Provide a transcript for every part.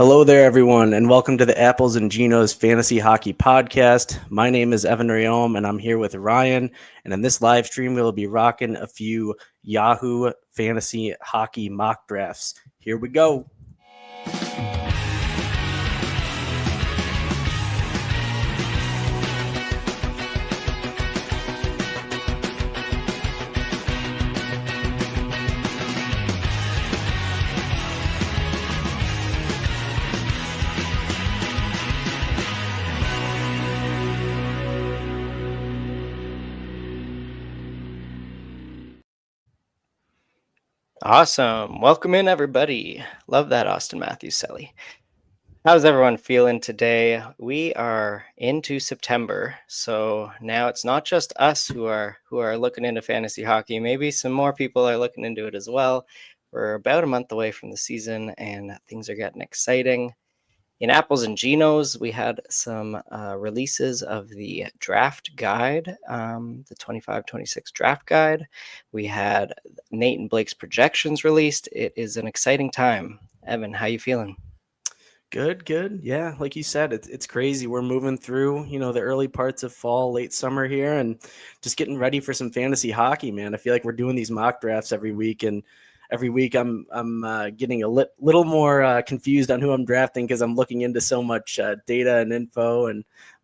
Hello there, everyone, and welcome to the Apples and Ginos Fantasy Hockey Podcast. My name is Evan Rayom, and I'm here with Ryan. And in this live stream, we'll be rocking a few Yahoo Fantasy Hockey mock drafts. Here we go. Awesome. Welcome in, everybody. Love that Austin Matthews Selly. How's everyone feeling today? We are into September, so now it's not just us who are looking into fantasy hockey. Maybe some more people are looking into it as well. We're about a month away from the season, and things are getting exciting. In Apples and Ginos, we had some releases of the draft guide, the 25-26 draft guide. We had Nate and Blake's projections released. It is an exciting time. Evan, how you feeling? Good. Yeah, like you said, it's crazy. We're moving through, the early parts of fall, late summer here, and just getting ready for some fantasy hockey, man. I feel like we're doing these mock drafts every week, and every week I'm getting a little more confused on who I'm drafting because I'm looking into so much data and info,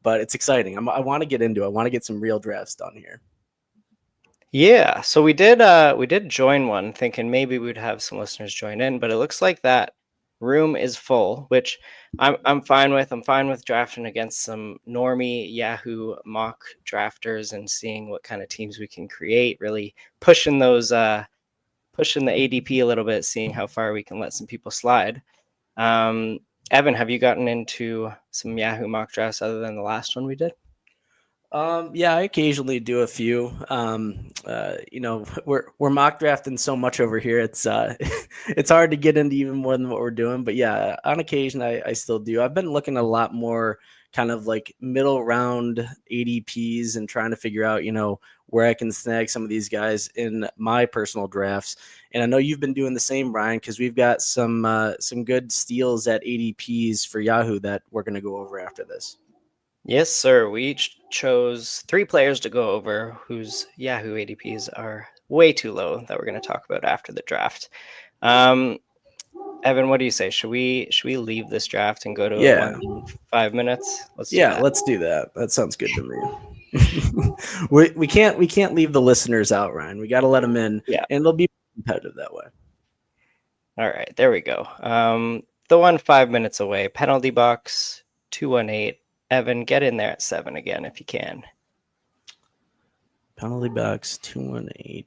but it's exciting. I want to get into it. I want to get some real drafts done here. Yeah, so we did join one thinking maybe we'd have some listeners join in, but it looks like that room is full, which I'm fine with. I'm fine with drafting against some normie Yahoo mock drafters and seeing what kind of teams we can create, really pushing those pushing the ADP a little bit, seeing how far we can let some people slide. Evan, have you gotten into some Yahoo mock drafts other than the last one we did? Yeah, I occasionally do a few. We're mock drafting so much over here. It's it's hard to get into even more than what we're doing. But yeah, on occasion I still do. I've been looking at a lot more kind of like middle round ADPs and trying to figure out, where I can snag some of these guys in my personal drafts. And I know you've been doing the same, Ryan, because we've got some good steals at ADPs for Yahoo that we're going to go over after this. Yes, sir. We each chose 3 players to go over whose Yahoo ADPs are way too low that we're going to talk about after the draft. Evan, what do you say? Should we leave this draft and go to a 1 in 5 minutes? Let's do that. That sounds good to me. we can't leave the listeners out, Ryan. We got to let them in, and it'll be competitive that way. All right, there we go. The 1 5 minutes away. Penalty box 218. Evan, get in there at 7 again if you can. Penalty box 218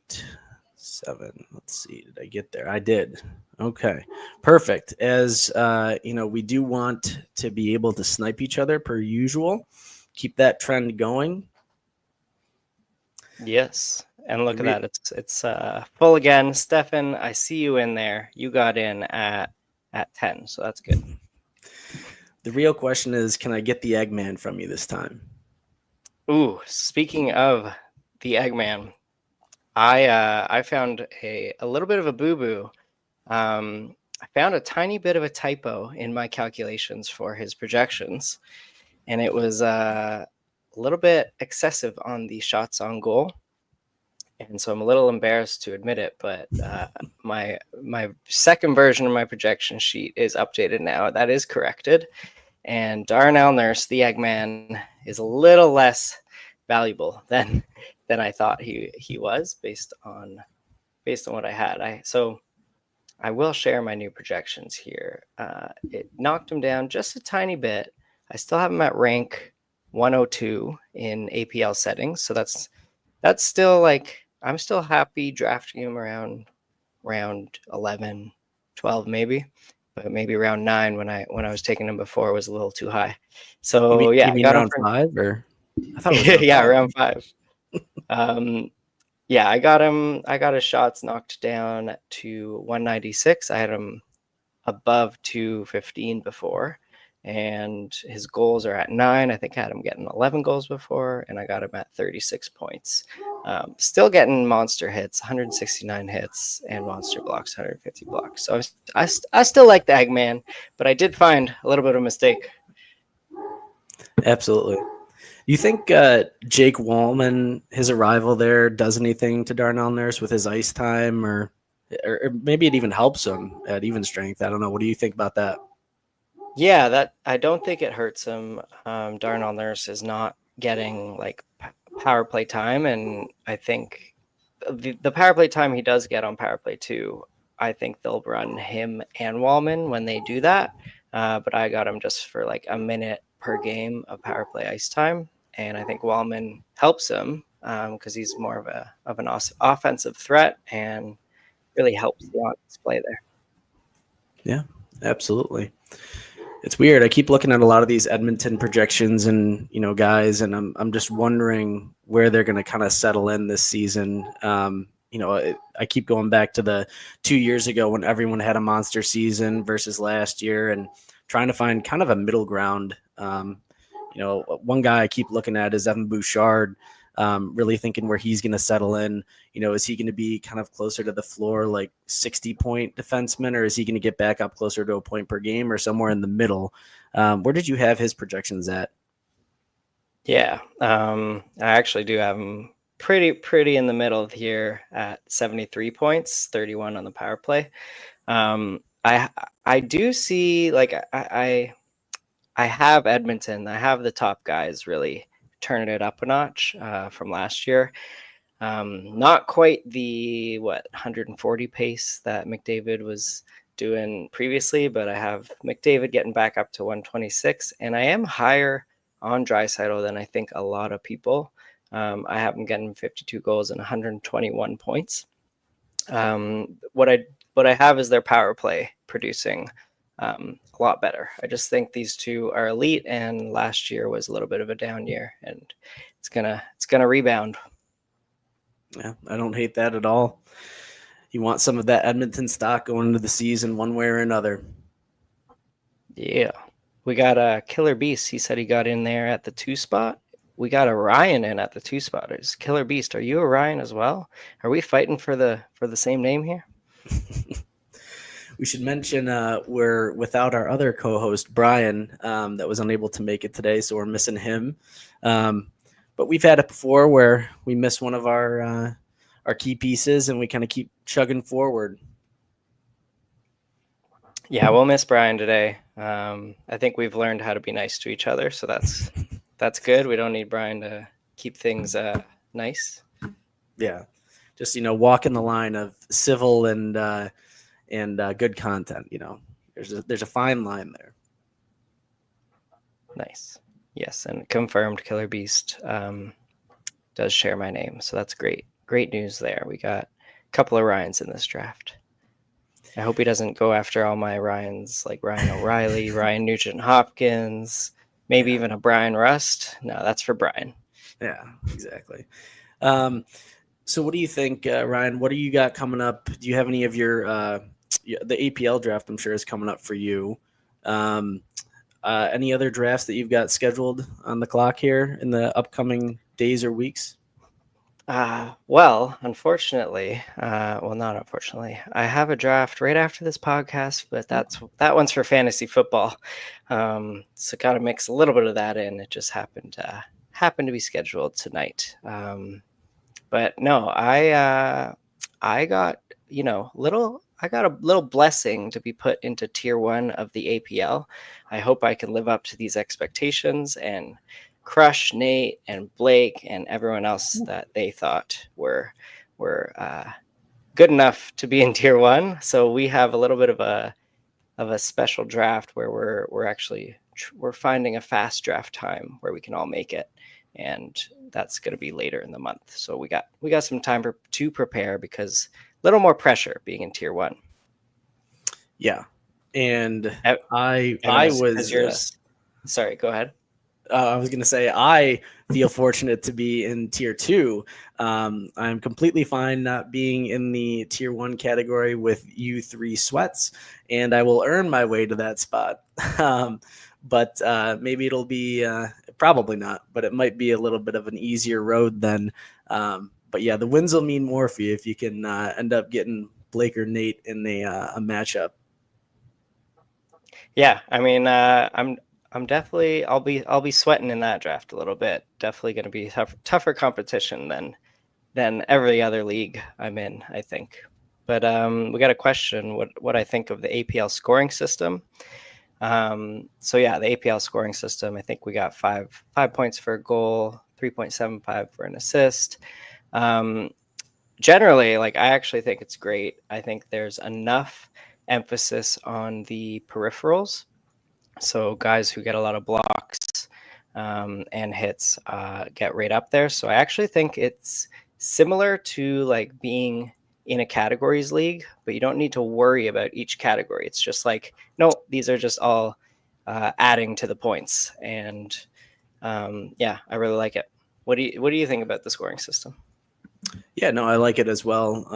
7. Let's see. Did I get there? I did. Okay, perfect. As we do want to be able to snipe each other per usual. Keep that trend going. Yes, and look at that. It's full again. Stefan, I see you in there. You got in at 10, so that's good. The real question is, can I get the Eggman from you this time? Ooh, speaking of the Eggman, I found a little bit of a boo-boo. I found a tiny bit of a typo in my calculations for his projections, and it was a little bit excessive on the shots on goal. And so I'm a little embarrassed to admit it, but my second version of my projection sheet is updated now. That is corrected. And Darnell Nurse, the Eggman, is a little less valuable than I thought he was based on what I had. So I will share my new projections here. It knocked him down just a tiny bit. I still have him at rank 102 in APL settings. So that's still like, I'm still happy drafting him around round 11, 12 maybe, but maybe round 9 when I was taking him before was a little too high. So you mean round 5 or? I thought it was round 5. I got him. I got his shots knocked down to 196. I had him above 215 before. and his goals are at 9. I think I had him getting 11 goals before, and I got him at 36 points. Still getting monster hits, 169 hits, and monster blocks, 150 blocks. So I still like the Eggman, but I did find a little bit of a mistake. Absolutely. You think Jake Wallman, his arrival there, does anything to Darnell Nurse with his ice time, or maybe it even helps him at even strength? I don't know. What do you think about that? Yeah, that I don't think it hurts him. Darnell Nurse is not getting like power play time, and I think the power play time he does get on power play 2, I think they'll run him and Wallman when they do that. But I got him just for like a minute per game of power play ice time, and I think Wallman helps him because he's more of an offensive threat and really helps the offense play there. Yeah, absolutely. It's weird. I keep looking at a lot of these Edmonton projections and, guys, and I'm just wondering where they're going to kind of settle in this season. I keep going back to the 2 years ago when everyone had a monster season versus last year and trying to find kind of a middle ground. One guy I keep looking at is Evan Bouchard, really thinking where he's going to settle in. Is he going to be kind of closer to the floor, like 60-point defenseman, or is he going to get back up closer to a point per game or somewhere in the middle? Where did you have his projections at? Yeah, I actually do have him pretty in the middle here at 73 points, 31 on the power play. I do see, like, I have Edmonton. I have the top guys really turning it up a notch from last year. Not quite the 140 pace that McDavid was doing previously, but I have McDavid getting back up to 126, and I am higher on Draisaitl than I think a lot of people. I have him getting 52 goals and 121 points. What I have is their power play producing a lot better. I just think these two are elite, and last year was a little bit of a down year, and it's gonna rebound. Yeah, I don't hate that at all. You want some of that Edmonton stock going into the season one way or another. Yeah. We got Killer Beast. He said he got in there at the 2 spot. We got a Ryan in at the 2 spot. Is Killer Beast, are you a Ryan as well? Are we fighting for the same name here? We should mention we're without our other co-host, Brian, that was unable to make it today, so we're missing him. But we've had it before where we miss one of our key pieces and we kind of keep chugging forward. Yeah, we'll miss Brian today. I think we've learned how to be nice to each other, so that's good. We don't need Brian to keep things nice. Yeah, just walking the line of civil and good content. There's a fine line there. Nice. Yes, and confirmed Killer Beast does share my name, so that's great. Great news there. We got a couple of Ryans in this draft. I hope he doesn't go after all my Ryans, like Ryan O'Reilly, Ryan Nugent-Hopkins, maybe even a Brian Rust. No, that's for Brian. Yeah, exactly. So what do you think, Ryan? What do you got coming up? Do you have any of your the APL draft, I'm sure, is coming up for you. Any other drafts that you've got scheduled on the clock here in the upcoming days or weeks? Well, unfortunately, not unfortunately, I have a draft right after this podcast, but that one's for fantasy football. So got to mix a little bit of that in. It just happened to be scheduled tonight. But no, I got I got a little blessing to be put into tier 1 of the APL. I hope I can live up to these expectations and crush Nate and Blake and everyone else that they thought were good enough to be in tier 1. So we have a little bit of a special draft where we're finding a fast draft time where we can all make it, and that's going to be later in the month. So we got some time to prepare because a little more pressure being in tier 1. Yeah, and Sorry, go ahead. I was going to say, I feel fortunate to be in tier 2. I'm completely fine not being in the tier 1 category with you 3 sweats, and I will earn my way to that spot. but maybe it'll be probably not, but it might be a little bit of an easier road then. But yeah, the wins will mean more for you if you can end up getting Blake or Nate in a matchup. Yeah, I mean, I'm definitely I'll be sweating in that draft a little bit. Definitely going to be tougher competition than every other league I'm in, I think. But we got a question what I think of the APL scoring system. So yeah, the APL scoring system, I think we got 5 points for a goal, 3.75 for an assist. Generally, like, I actually think it's great. I think there's enough emphasis on the peripherals. So guys who get a lot of blocks and hits get right up there. So I actually think it's similar to like being in a categories league, but you don't need to worry about each category. It's just like, no, these are just all adding to the points. And yeah, I really like it. What do you think about the scoring system? Yeah, no, I like it as well.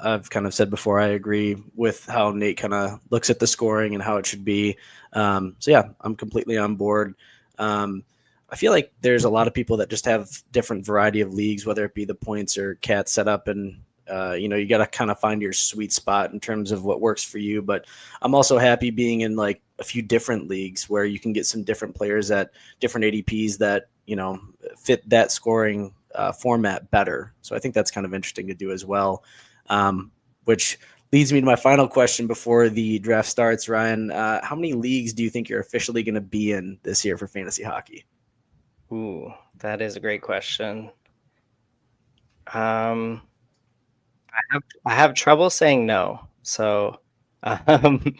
I've kind of said before, I agree with how Nate kind of looks at the scoring and how it should be. So yeah, I'm completely on board. I feel like there's a lot of people that just have different variety of leagues, whether it be the points or cat setup, and you got to kind of find your sweet spot in terms of what works for you. But I'm also happy being in like a few different leagues where you can get some different players at different ADPs that fit that scoring format better. So I think that's kind of interesting to do as well, which leads me to my final question before the draft starts. Ryan, how many leagues do you think you're officially going to be in this year for fantasy hockey? Ooh, that is a great question. I have trouble saying no. So um,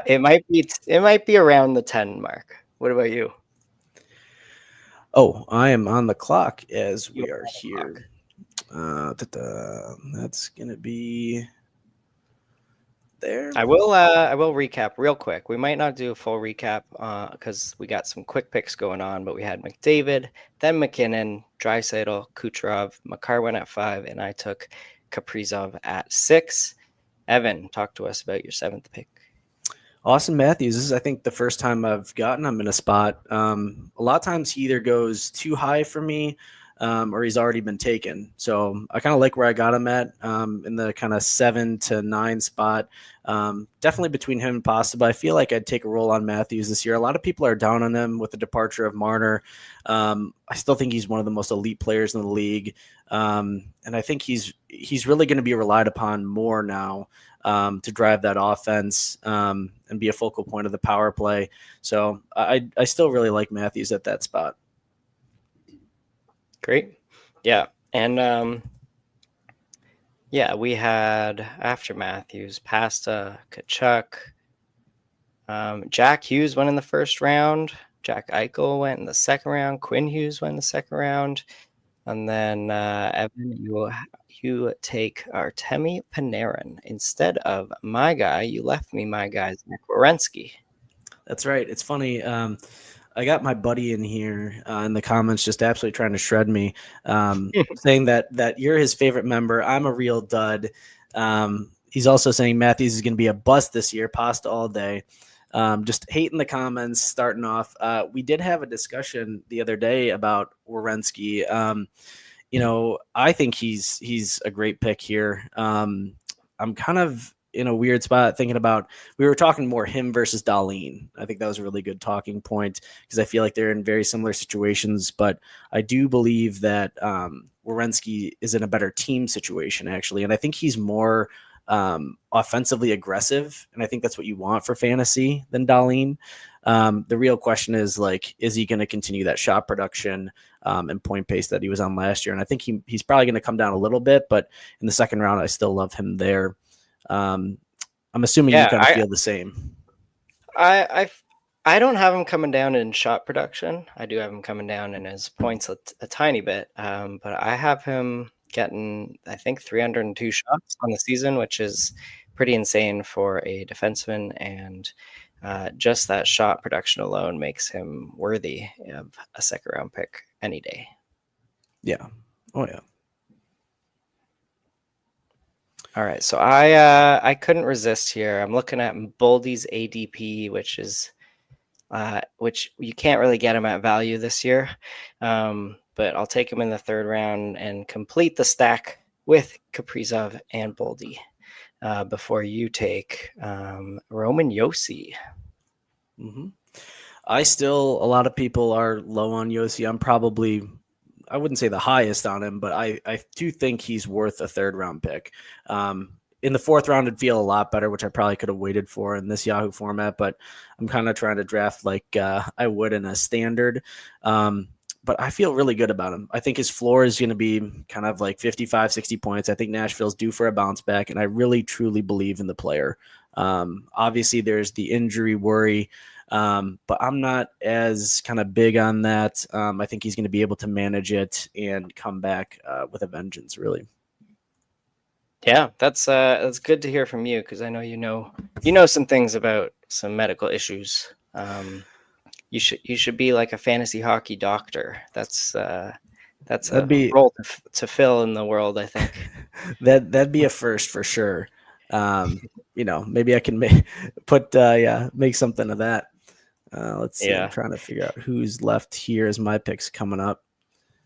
it might be around the 10 mark. What about you? Oh, I am on the clock as You we are here. That's going to be there. I will recap real quick. We might not do a full recap because we got some quick picks going on, but we had McDavid, then McKinnon, Draisaitl, Kucherov, Makar went at 5, and I took Kaprizov at 6. Evan, talk to us about your 7th pick. Austin Matthews, this is, I think, the first time I've gotten him in a spot. A lot of times he either goes too high for me or he's already been taken. So I kind of like where I got him at in the kind of 7 to 9 spot. Definitely between him and Pasta, but I feel like I'd take a roll on Matthews this year. A lot of people are down on him with the departure of Marner. I still think he's one of the most elite players in the league. And I think he's really going to be relied upon more now to drive that offense and be a focal point of the power play. So I still really like Matthews at that spot. Great. Yeah. And yeah, we had after Matthews, Pasta, Kachuk. Jack Hughes went in the first round. Jack Eichel went in the second round. Quinn Hughes went in the second round. And then Evan, you take Artemi Panarin instead of my guy. You left me my guy, Zach Werenski. That's right. It's funny. I got my buddy in here in the comments just absolutely trying to shred me, saying that you're his favorite member. I'm a real dud. He's also saying Matthews is going to be a bust this year, pasta all day. Just hating the comments starting off. We did have a discussion the other day about Werenski. I think he's a great pick here. I'm kind of in a weird spot thinking about, we were talking more him versus Darlene. I think that was a really good talking point because I feel like they're in very similar situations, but I do believe that Werenski is in a better team situation actually. And I think he's more offensively aggressive. And I think that's what you want for fantasy than Darlene. The real question is like, is he going to continue that shot production and point pace that he was on last year? And I think he's probably going to come down a little bit, but in the second round, I still love him there. I'm assuming you kind of feel the same. I don't have him coming down in shot production. I do have him coming down in his points a tiny bit, but I have him getting, I think, 302 shots on the season, which is pretty insane for a defenseman, and just that shot production alone makes him worthy of a second round pick any day. Yeah. Oh, yeah. All right, so I couldn't resist here. I'm looking at Boldy's ADP, which is which you can't really get him at value this year. But I'll take him in the third round and complete the stack with Kaprizov and Boldy before you take Roman Yossi. Mm-hmm. A lot of people are low on Yossi. I'm probably, I wouldn't say the highest on him, but I do think he's worth a third round pick. In the fourth round, it'd feel a lot better, which I probably could have waited for in this Yahoo format, but I'm kind of trying to draft like I would in a standard. But I feel really good about him. I think his floor is going to be kind of like 55, 60 points. I think Nashville's due for a bounce back, and I really, truly believe in the player. Obviously, there's the injury worry, but I'm not as kind of big on that. I think he's going to be able to manage it and come back with a vengeance, really. Yeah, that's good to hear from you, because I know you know some things about some medical issues. You should be like a fantasy hockey doctor. That's That'd a role to fill in the world, I think. That'd be a first for sure. Maybe I can make something of that. Let's see. Yeah. I'm trying to figure out who's left here as my picks coming up.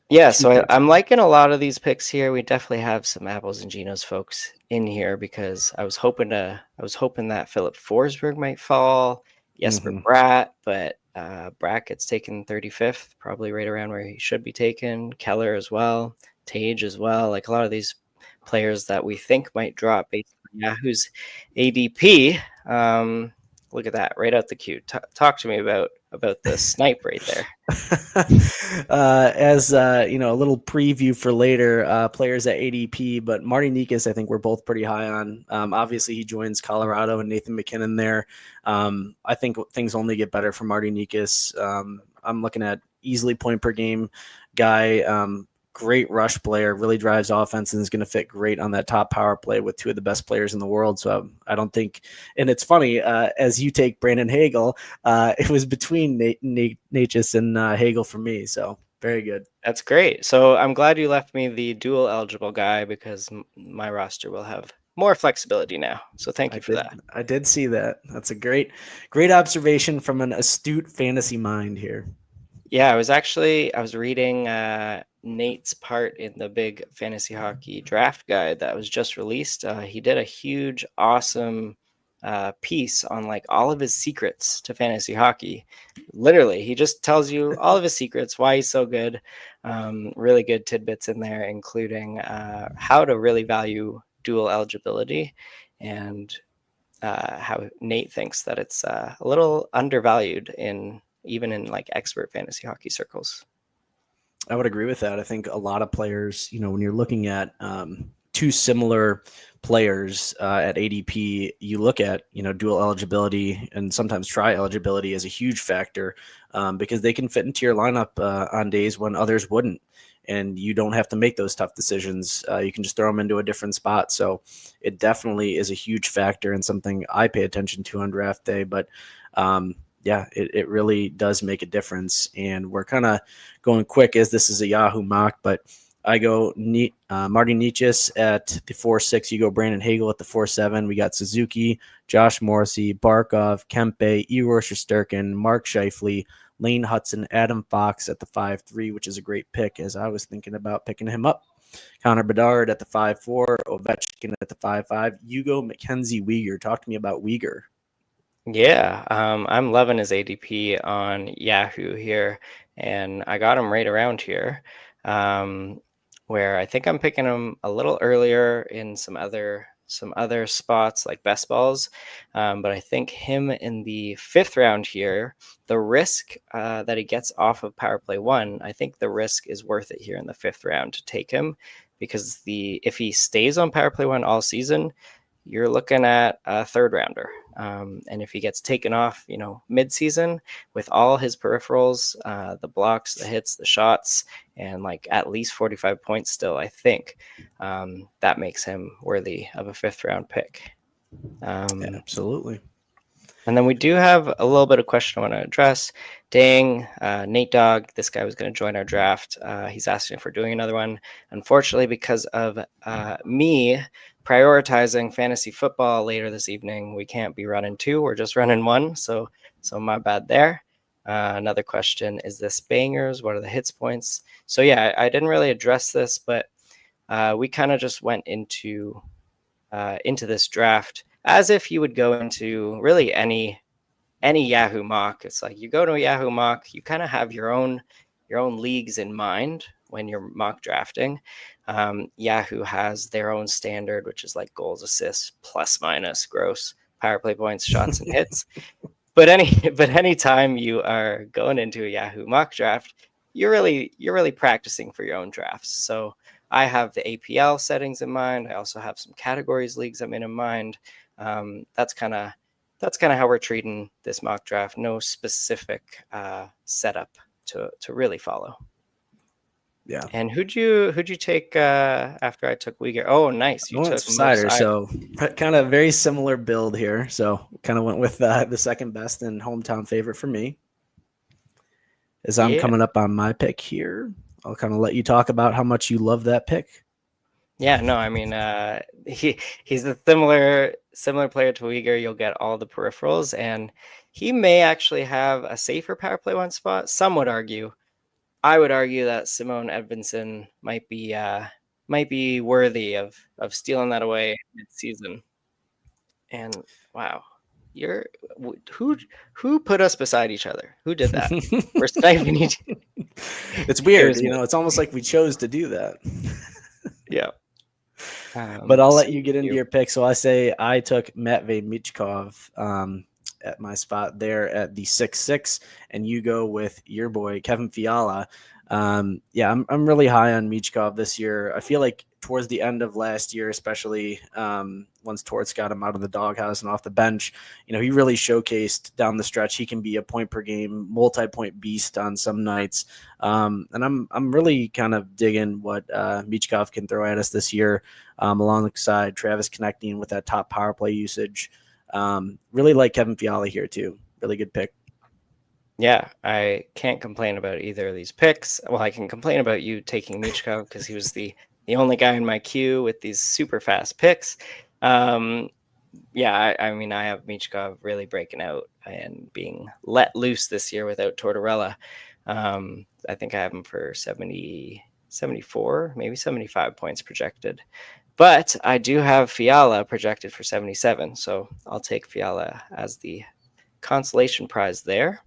Yeah, so I'm liking a lot of these picks here. We definitely have some Apples and Ginos folks in here, because I was hoping that Philip Forsberg might fall, Jesper Bratt, but Bratt gets taken 35th, probably right around where he should be taken. Keller as well, Tage as well. Like a lot of these players that we think might drop based on Yahoo's ADP. Look at that, right out the queue. Talk to me about the snipe right there. As a little preview for later, players at ADP, but Marty Nikas, I think we're both pretty high on. Obviously, he joins Colorado and Nathan McKinnon there. I think things only get better for Marty Nikas. I'm looking at easily point per game guy. Great rush player, really drives offense, and is going to fit great on that top power play with two of the best players in the world. So I don't think, and it's funny, as you take Brandon Hagel, it was between Natchez and Hagel for me. So very good. That's great. So I'm glad you left me the dual eligible guy, because my roster will have more flexibility now. So thank you for that. I did see that. That's a great observation from an astute fantasy mind here. Yeah, I was reading Nate's part in the big fantasy hockey draft guide that was just released. He did a huge, awesome piece on like all of his secrets to fantasy hockey. Literally, he just tells you all of his secrets, why he's so good. Really good tidbits in there, including how to really value dual eligibility, and how Nate thinks that it's a little undervalued even in like expert fantasy hockey circles. I would agree with that. I think a lot of players, when you're looking at two similar players at ADP, you look at, dual eligibility and sometimes tri eligibility as a huge factor because they can fit into your lineup on days when others wouldn't. And you don't have to make those tough decisions. You can just throw them into a different spot. So it definitely is a huge factor and something I pay attention to on draft day. But yeah, it really does make a difference. And we're kind of going quick as this is a Yahoo mock, but I go Marty Nikas at the 4-6. You go Brandon Hagel at the 4-7. We got Suzuki, Josh Morrissey, Barkov, Kempe, Igor Shesterkin, Mark Scheifele, Lane Hudson, Adam Fox at the 5-3, which is a great pick as I was thinking about picking him up. Connor Bedard at the 5-4, Ovechkin at the 5-5. Hugo Mackenzie Weegar. Talk to me about Weegar. Yeah, I'm loving his ADP on Yahoo here, and I got him right around here, where I think I'm picking him a little earlier in some other spots like best balls, but I think him in the 5th round here, the risk that he gets off of power play 1, I think the risk is worth it here in the 5th round to take him, because if he stays on power play 1 all season, you're looking at a 3rd rounder. And if he gets taken off, mid-season with all his peripherals, the blocks, the hits, the shots, and like at least 45 points still, I think that makes him worthy of a 5th round pick. Yeah, absolutely. And then we do have a little bit of question I want to address. Dang, Nate Dogg, this guy was going to join our draft. He's asking if we're doing another one. Unfortunately, because of me prioritizing fantasy football later this evening, we can't be running 2. We're just running 1. So my bad there. Another question, is this bangers? What are the hits points? So yeah, I didn't really address this, but we kind of just went into this draft as if you would go into really any Yahoo mock. It's like you go to a Yahoo mock, you kind of have your own leagues in mind when you're mock drafting. Yahoo has their own standard, which is like goals, assists, plus minus, gross, power play points, shots, and hits. But any time you are going into a Yahoo mock draft, you're really practicing for your own drafts. So I have the APL settings in mind. I also have some categories leagues I'm in mind. That's kind of how we're treating this mock draft. No specific setup to really follow. Yeah. And who'd you take after I took Uyghur? Oh, nice. You took Cider, so kind of very similar build here. So kind of went with the second best and hometown favorite for me. As I'm coming up on my pick here, I'll kind of let you talk about how much you love that pick. Yeah, no, I mean, he's a similar player to Uyghur. You'll get all the peripherals, and he may actually have a safer power play one spot. Some would argue. I would argue that Simone Edvinsson might be worthy of stealing that away mid-season. And wow, who put us beside each other? Who did that? We're sniping each. It's weird, it's almost like we chose to do that. Yeah. But I'll let you get into your pick. So I say I took Matvei Michkov at my spot there at the 6-6, and you go with your boy Kevin Fiala. I'm really high on Michkov this year. I feel like towards the end of last year, especially once Torts got him out of the doghouse and off the bench, he really showcased down the stretch he can be a point per game, multi-point beast on some nights. And I'm really kind of digging what Michkov can throw at us this year, alongside Travis connecting with that top power play usage. Really like Kevin Fiala here too. Really good pick. Yeah, I can't complain about either of these picks. Well, I can complain about you taking Michkov because he was the only guy in my queue with these super fast picks. I mean, I have Michkov really breaking out and being let loose this year without Tortorella. I think I have him for 70, 74, maybe 75 points projected. But I do have Fiala projected for 77, so I'll take Fiala as the consolation prize there.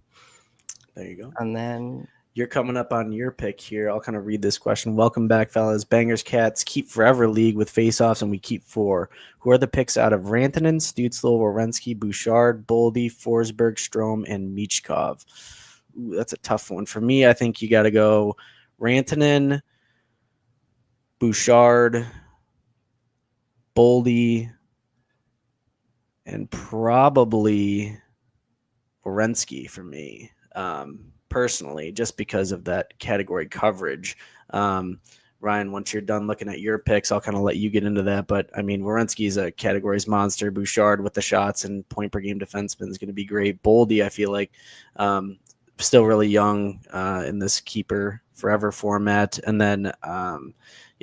There you go. And then you're coming up on your pick here. I'll kind of read this question. Welcome back, fellas. Bangers Cats keep forever league with faceoffs, and we keep 4. Who are the picks out of Rantanen, Stützle, Werenski, Bouchard, Boldy, Forsberg, Strome, and Michkov? Ooh, that's a tough one. For me, I think you got to go Rantanen, Bouchard, Boldy, and probably Werenski for me. Personally, just because of that category coverage. Ryan, once you're done looking at your picks, I'll kind of let you get into that. But I mean, Werenski is a categories monster. Bouchard with the shots and point per game defenseman is going to be great. Boldy, I feel like still really young in this keeper forever format. And then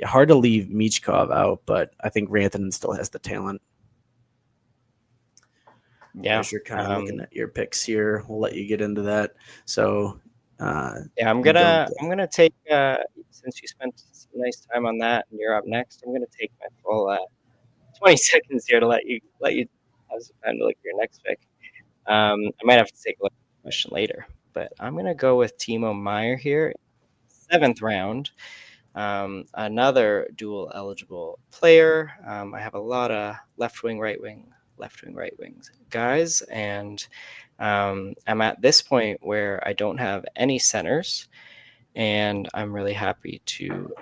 hard to leave Michkov out, but I think Rantanen still has the talent. Yeah, as you're kind of looking at your picks here, we'll let you get into that. So, I'm gonna take since you spent some nice time on that, and you're up next. I'm gonna take my full 20 seconds here to let you have some time to look at your next pick. I might have to take a look at the question later, but I'm gonna go with Timo Meier here, 7th round. Another dual eligible player. I have a lot of left wing, right wings guys, and I'm at this point where I don't have any centers, and I'm really happy to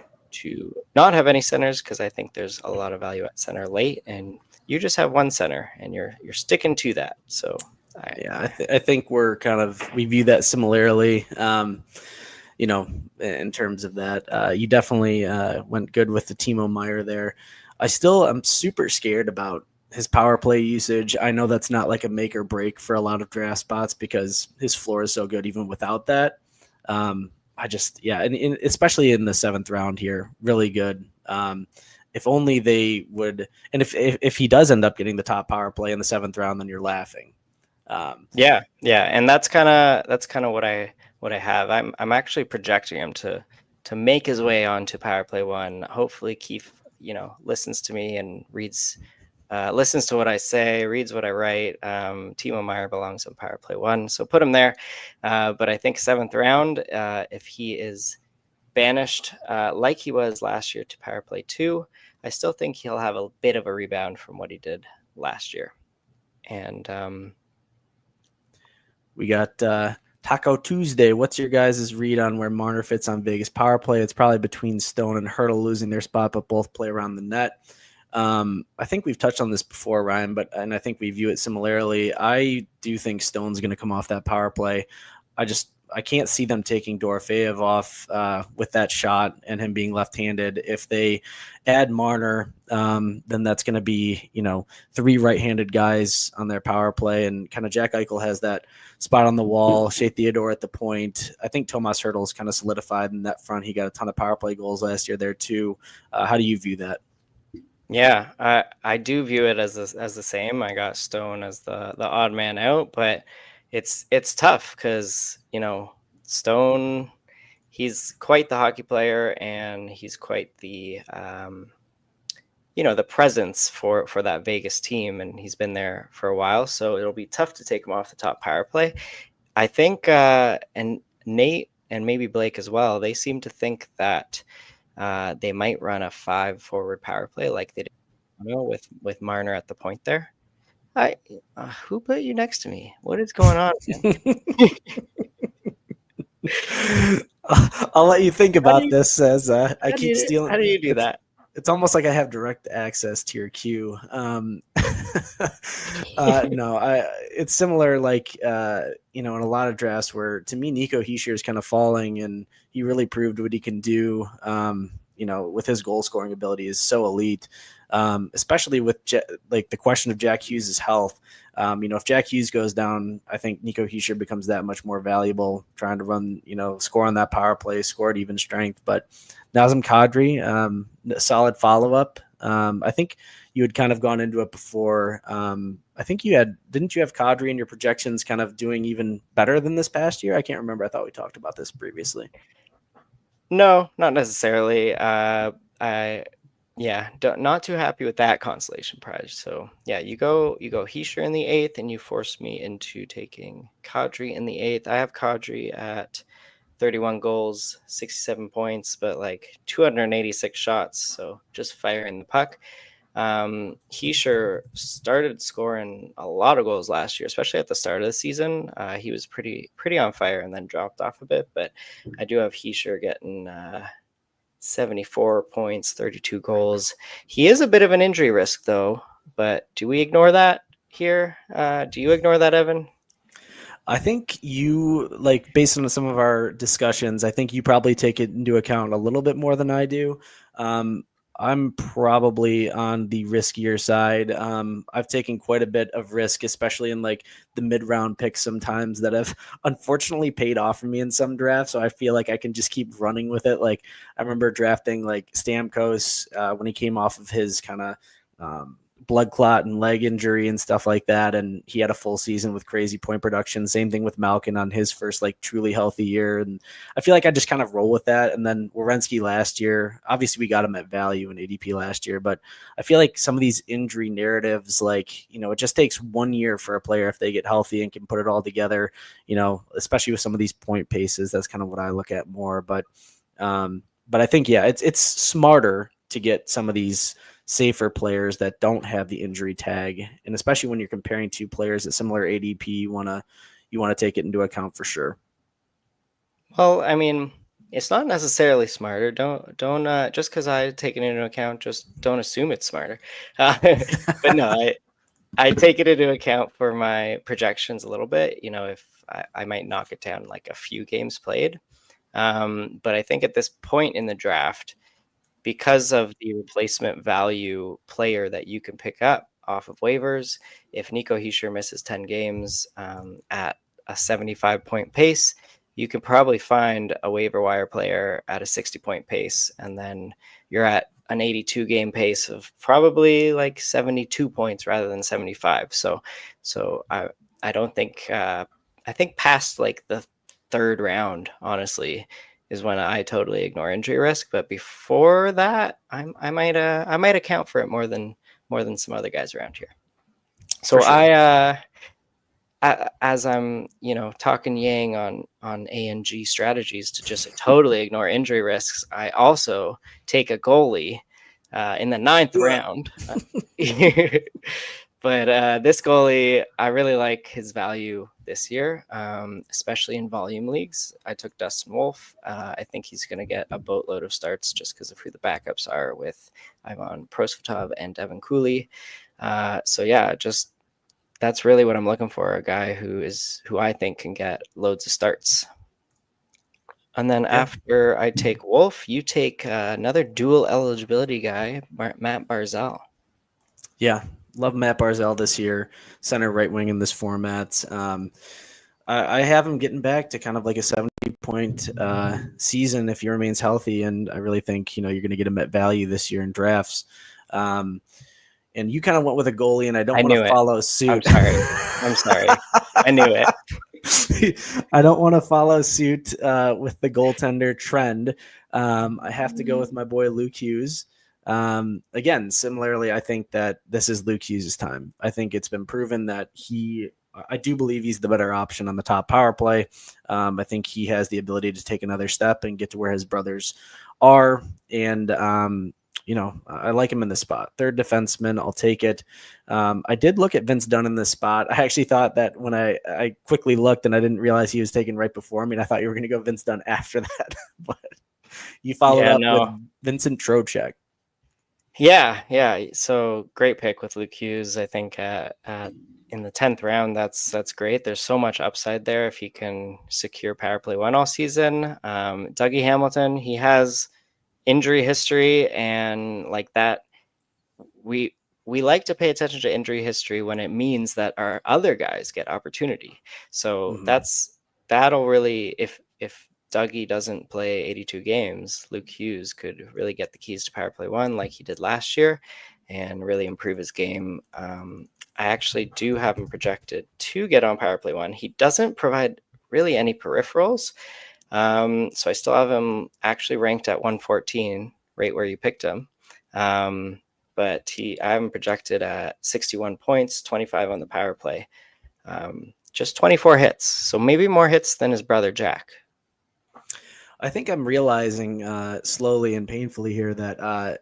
not have any centers because I think there's a lot of value at center late, and you just have one center and you're sticking to that. So I think we view that similarly. In terms of that, you definitely went good with the Timo Meier there. I'm super scared about his power play usage. I know that's not like a make or break for a lot of draft spots because his floor is so good even without that. And especially in the 7th round here, really good. If only they would, and if he does end up getting the top power play in the 7th round, then you're laughing. Yeah, and that's kind of what I have. I'm actually projecting him to make his way onto Power Play 1. Hopefully, Keith, listens to me and listens to what I say, reads what I write. Timo Meyer belongs on Power Play 1, so put him there. But I think 7th round, if he is banished like he was last year to Power Play 2, I still think he'll have a bit of a rebound from what he did last year. And we got Taco Tuesday. What's your guys' read on where Marner fits on Vegas Power Play? It's probably between Stone and Hurdle losing their spot, but both play around the net. I think we've touched on this before, Ryan, and I think we view it similarly. I do think Stone's going to come off that power play. I can't see them taking Dorofeyev off with that shot and him being left-handed. If they add Marner, then that's going to be, 3 right-handed guys on their power play. And kind of Jack Eichel has that spot on the wall, Shea Theodore at the point. I think Tomas Hertl's kind of solidified in that front. He got a ton of power play goals last year there too. How do you view that? Yeah, I do view it as the same. I got Stone as the odd man out, but it's tough because Stone, he's quite the hockey player and he's quite the the presence for that Vegas team, and he's been there for a while, so it'll be tough to take him off the top power play. I think and Nate and maybe Blake as well, they seem to think that they might run a 5 forward power play like they did with Marner at the point there. Who put you next to me? What is going on? I'll let you think about this as I keep stealing. How do you do that? It's almost like I have direct access to your queue. No, it's similar. Like in a lot of drafts where to me Nico Hischier is kind of falling, and he really proved what he can do. With his goal scoring ability is so elite. Especially with the question of Jack Hughes' health. If Jack Hughes goes down, I think Nico Hischier becomes that much more valuable trying to run, score on that power play, score at even strength. But Nazem Kadri, a solid follow-up. I think you had kind of gone into it before. I think didn't you have Kadri in your projections kind of doing even better than this past year? I can't remember. I thought we talked about this previously. No, not necessarily. Not too happy with that consolation prize. So yeah, you go Hischier in the 8th, and you force me into taking Kadri in the 8th. I have Kadri at 31 goals, 67 points, but like 286 shots. So just firing the puck. Hischier started scoring a lot of goals last year, especially at the start of the season. He was pretty on fire and then dropped off a bit, but I do have Hischier getting 74 points, 32 goals. He is a bit of an injury risk though, but do we ignore that here? Do you ignore that, Evan? I think you, based on some of our discussions, I think you probably take it into account a little bit more than I do. I'm probably on the riskier side. I've taken quite a bit of risk, especially in the mid-round picks sometimes that have unfortunately paid off for me in some drafts. So I feel like I can just keep running with it. I remember drafting Stamkos when he came off of his kind of blood clot and leg injury and stuff like that, and he had a full season with crazy point production. Same thing with Malkin on his first truly healthy year, and I feel like I just kind of roll with that. And then Werenski last year, obviously we got him at value in ADP last year, but I feel like some of these injury narratives, it just takes 1 year for a player if they get healthy and can put it all together, especially with some of these point paces. That's kind of what I look at more. But I think, yeah, it's smarter to get some of these safer players that don't have the injury tag, and especially when you're comparing 2 players at similar ADP, you want to take it into account for sure. Well, I mean, it's not necessarily smarter. Don't just because I take it into account, just don't assume it's smarter. But no, I take it into account for my projections a little bit. If I might knock it down a few games played, but I think at this point in the draft, because of the replacement value player that you can pick up off of waivers, if Nico Hischier misses 10 games at a 75-point pace, you can probably find a waiver wire player at a 60-point pace, and then you're at an 82-game pace of probably 72 points rather than 75. So I I don't think I think past like the third round, honestly, is when I totally ignore injury risk. But before that, I might account for it more than some other guys around here. So sure. As I'm, talking yang on A and G strategies to just totally ignore injury risks, I also take a goalie in the 9th round. But this goalie, I really like his value this year, especially in volume leagues. I took Dustin Wolf. I think he's going to get a boatload of starts just because of who the backups are with Ivan Prosvetov and Devin Cooley. So yeah, just that's really what I'm looking for, a guy who I think can get loads of starts. And then after I take Wolf, you take another dual eligibility guy, Matt Barzal. Yeah, love Matt Barzal this year, center right wing in this format. I have him getting back to kind of like a 70-point season if he remains healthy, and I really think you're going to get him at value this year in drafts. And you kind of went with a goalie, and I don't want to follow suit. I'm sorry. I knew it. I don't want to follow suit with the goaltender trend. I have to go with my boy Luke Hughes. Again, similarly, I think that this is Luke Hughes' time. I think it's been proven that I do believe he's the better option on the top power play. I think he has the ability to take another step and get to where his brothers are. And, I like him in this spot. Third defenseman, I'll take it. I did look at Vince Dunn in this spot. I actually thought that when I quickly looked and I didn't realize he was taken right before me. I thought you were going to go Vince Dunn after that, but you followed up with Vincent Trocheck. Yeah. So great pick with Luke Hughes. I think in the 10th round, that's great. There's so much upside there if he can secure power play 1 all season. Dougie Hamilton, he has injury history, and like that, we like to pay attention to injury history when it means that our other guys get opportunity. So that'll really, if Dougie doesn't play 82 games, Luke Hughes could really get the keys to power play 1 like he did last year and really improve his game. I actually do have him projected to get on power play 1. He doesn't provide really any peripherals. So I still have him actually ranked at 114, right where you picked him. But I have him projected at 61 points, 25 on the power play, just 24 hits. So maybe more hits than his brother Jack. I think I'm realizing slowly and painfully here that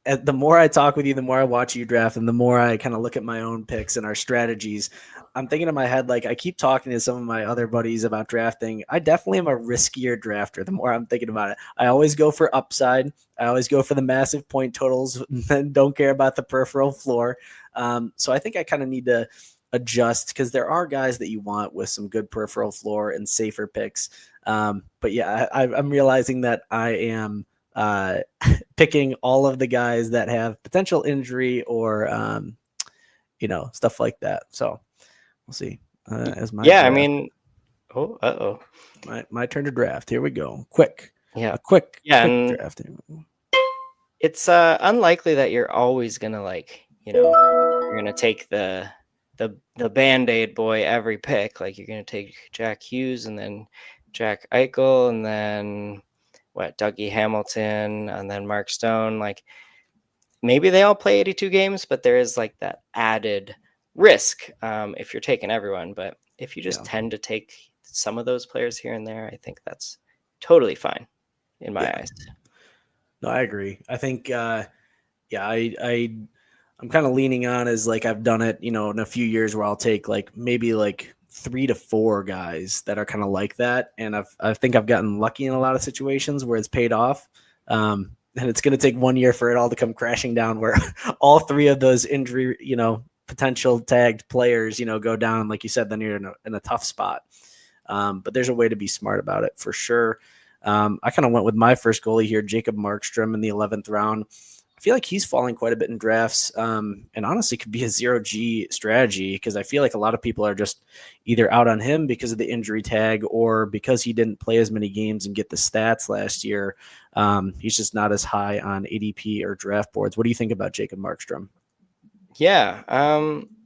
the more I talk with you, the more I watch you draft, and the more I kind of look at my own picks and our strategies, I'm thinking in my head, like I keep talking to some of my other buddies about drafting. I definitely am a riskier drafter the more I'm thinking about it. I always go for upside. I always go for the massive point totals and don't care about the peripheral floor. So I think I kind of need to adjust because there are guys that you want with some good peripheral floor and safer picks. But yeah, I'm realizing that I am picking all of the guys that have potential injury or, stuff like that. So we'll see. As my draft. I mean, my turn to draft. Here we go. Quick draft. It's unlikely that you're always gonna you're gonna take the Band-Aid boy every pick. Like you're gonna take Jack Hughes and then Jack Eichel and then Dougie Hamilton and then Mark Stone. Like maybe they all play 82 games, but there is like that added risk if you're taking everyone. But if you just tend to take some of those players here and there, I think that's totally fine in my eyes. No, I agree. I think, I'm kind of leaning on as like I've done it, in a few years where I'll take maybe 3 to 4 guys that are kind of like that. And I think I've gotten lucky in a lot of situations where it's paid off. And it's going to take 1 year for it all to come crashing down where all 3 of those injury, potential tagged players, go down. Like you said, then you're in a tough spot. But there's a way to be smart about it for sure. I kind of went with my first goalie here, Jacob Markstrom in the 11th round. I feel like he's falling quite a bit in drafts and honestly could be a 0G strategy because I feel like a lot of people are just either out on him because of the injury tag or because he didn't play as many games and get the stats last year. He's just not as high on ADP or draft boards. What do you think about Jacob Markstrom? Yeah,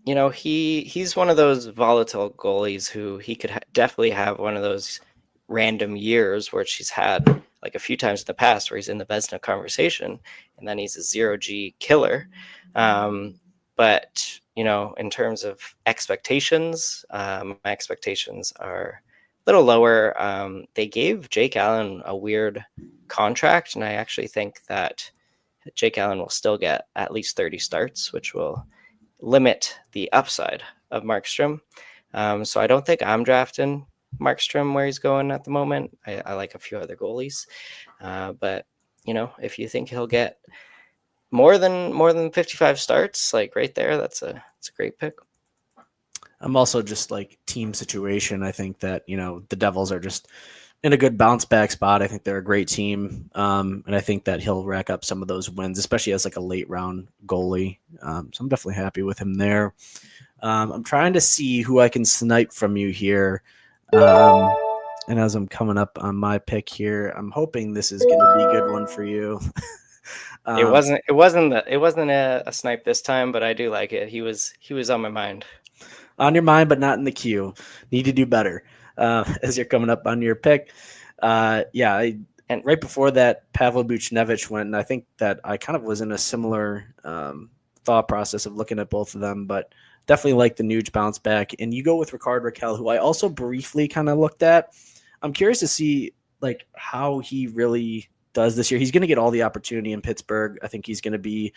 you know, he's one of those volatile goalies who he could definitely have one of those random years where she's had like a few times in the past where he's in the Vezina conversation, and then he's a 0G killer. But you know, in terms of expectations, my expectations are a little lower. They gave Jake Allen a weird contract, and I actually think that Jake Allen will still get at least 30 starts, which will limit the upside of Markstrom. So I don't think I'm drafting Markstrom where he's going at the moment. I like a few other goalies, but you know, if you think he'll get more than 55 starts, like right there, that's a great pick. I'm also just like team situation. I think that, you know, the Devils are just in a good bounce back spot. I think they're a great team. And I think that he'll rack up some of those wins, especially as like a late round goalie. So I'm definitely happy with him there. I'm trying to see who I can snipe from you here. And as I'm coming up on my pick here, I'm hoping this is going to be a good one for you. It wasn't a snipe this time, but I do like it. He was on my mind. On your mind, but not in the queue. Need to do better as you're coming up on your pick. And right before that, Pavel Buchnevich went, and I think that I kind of was in a similar thought process of looking at both of them, but definitely like the Nuge bounce back. And you go with Rickard Rakell, who I also briefly kind of looked at. I'm curious to see like how he really does this year. He's going to get all the opportunity in Pittsburgh. I think he's going to be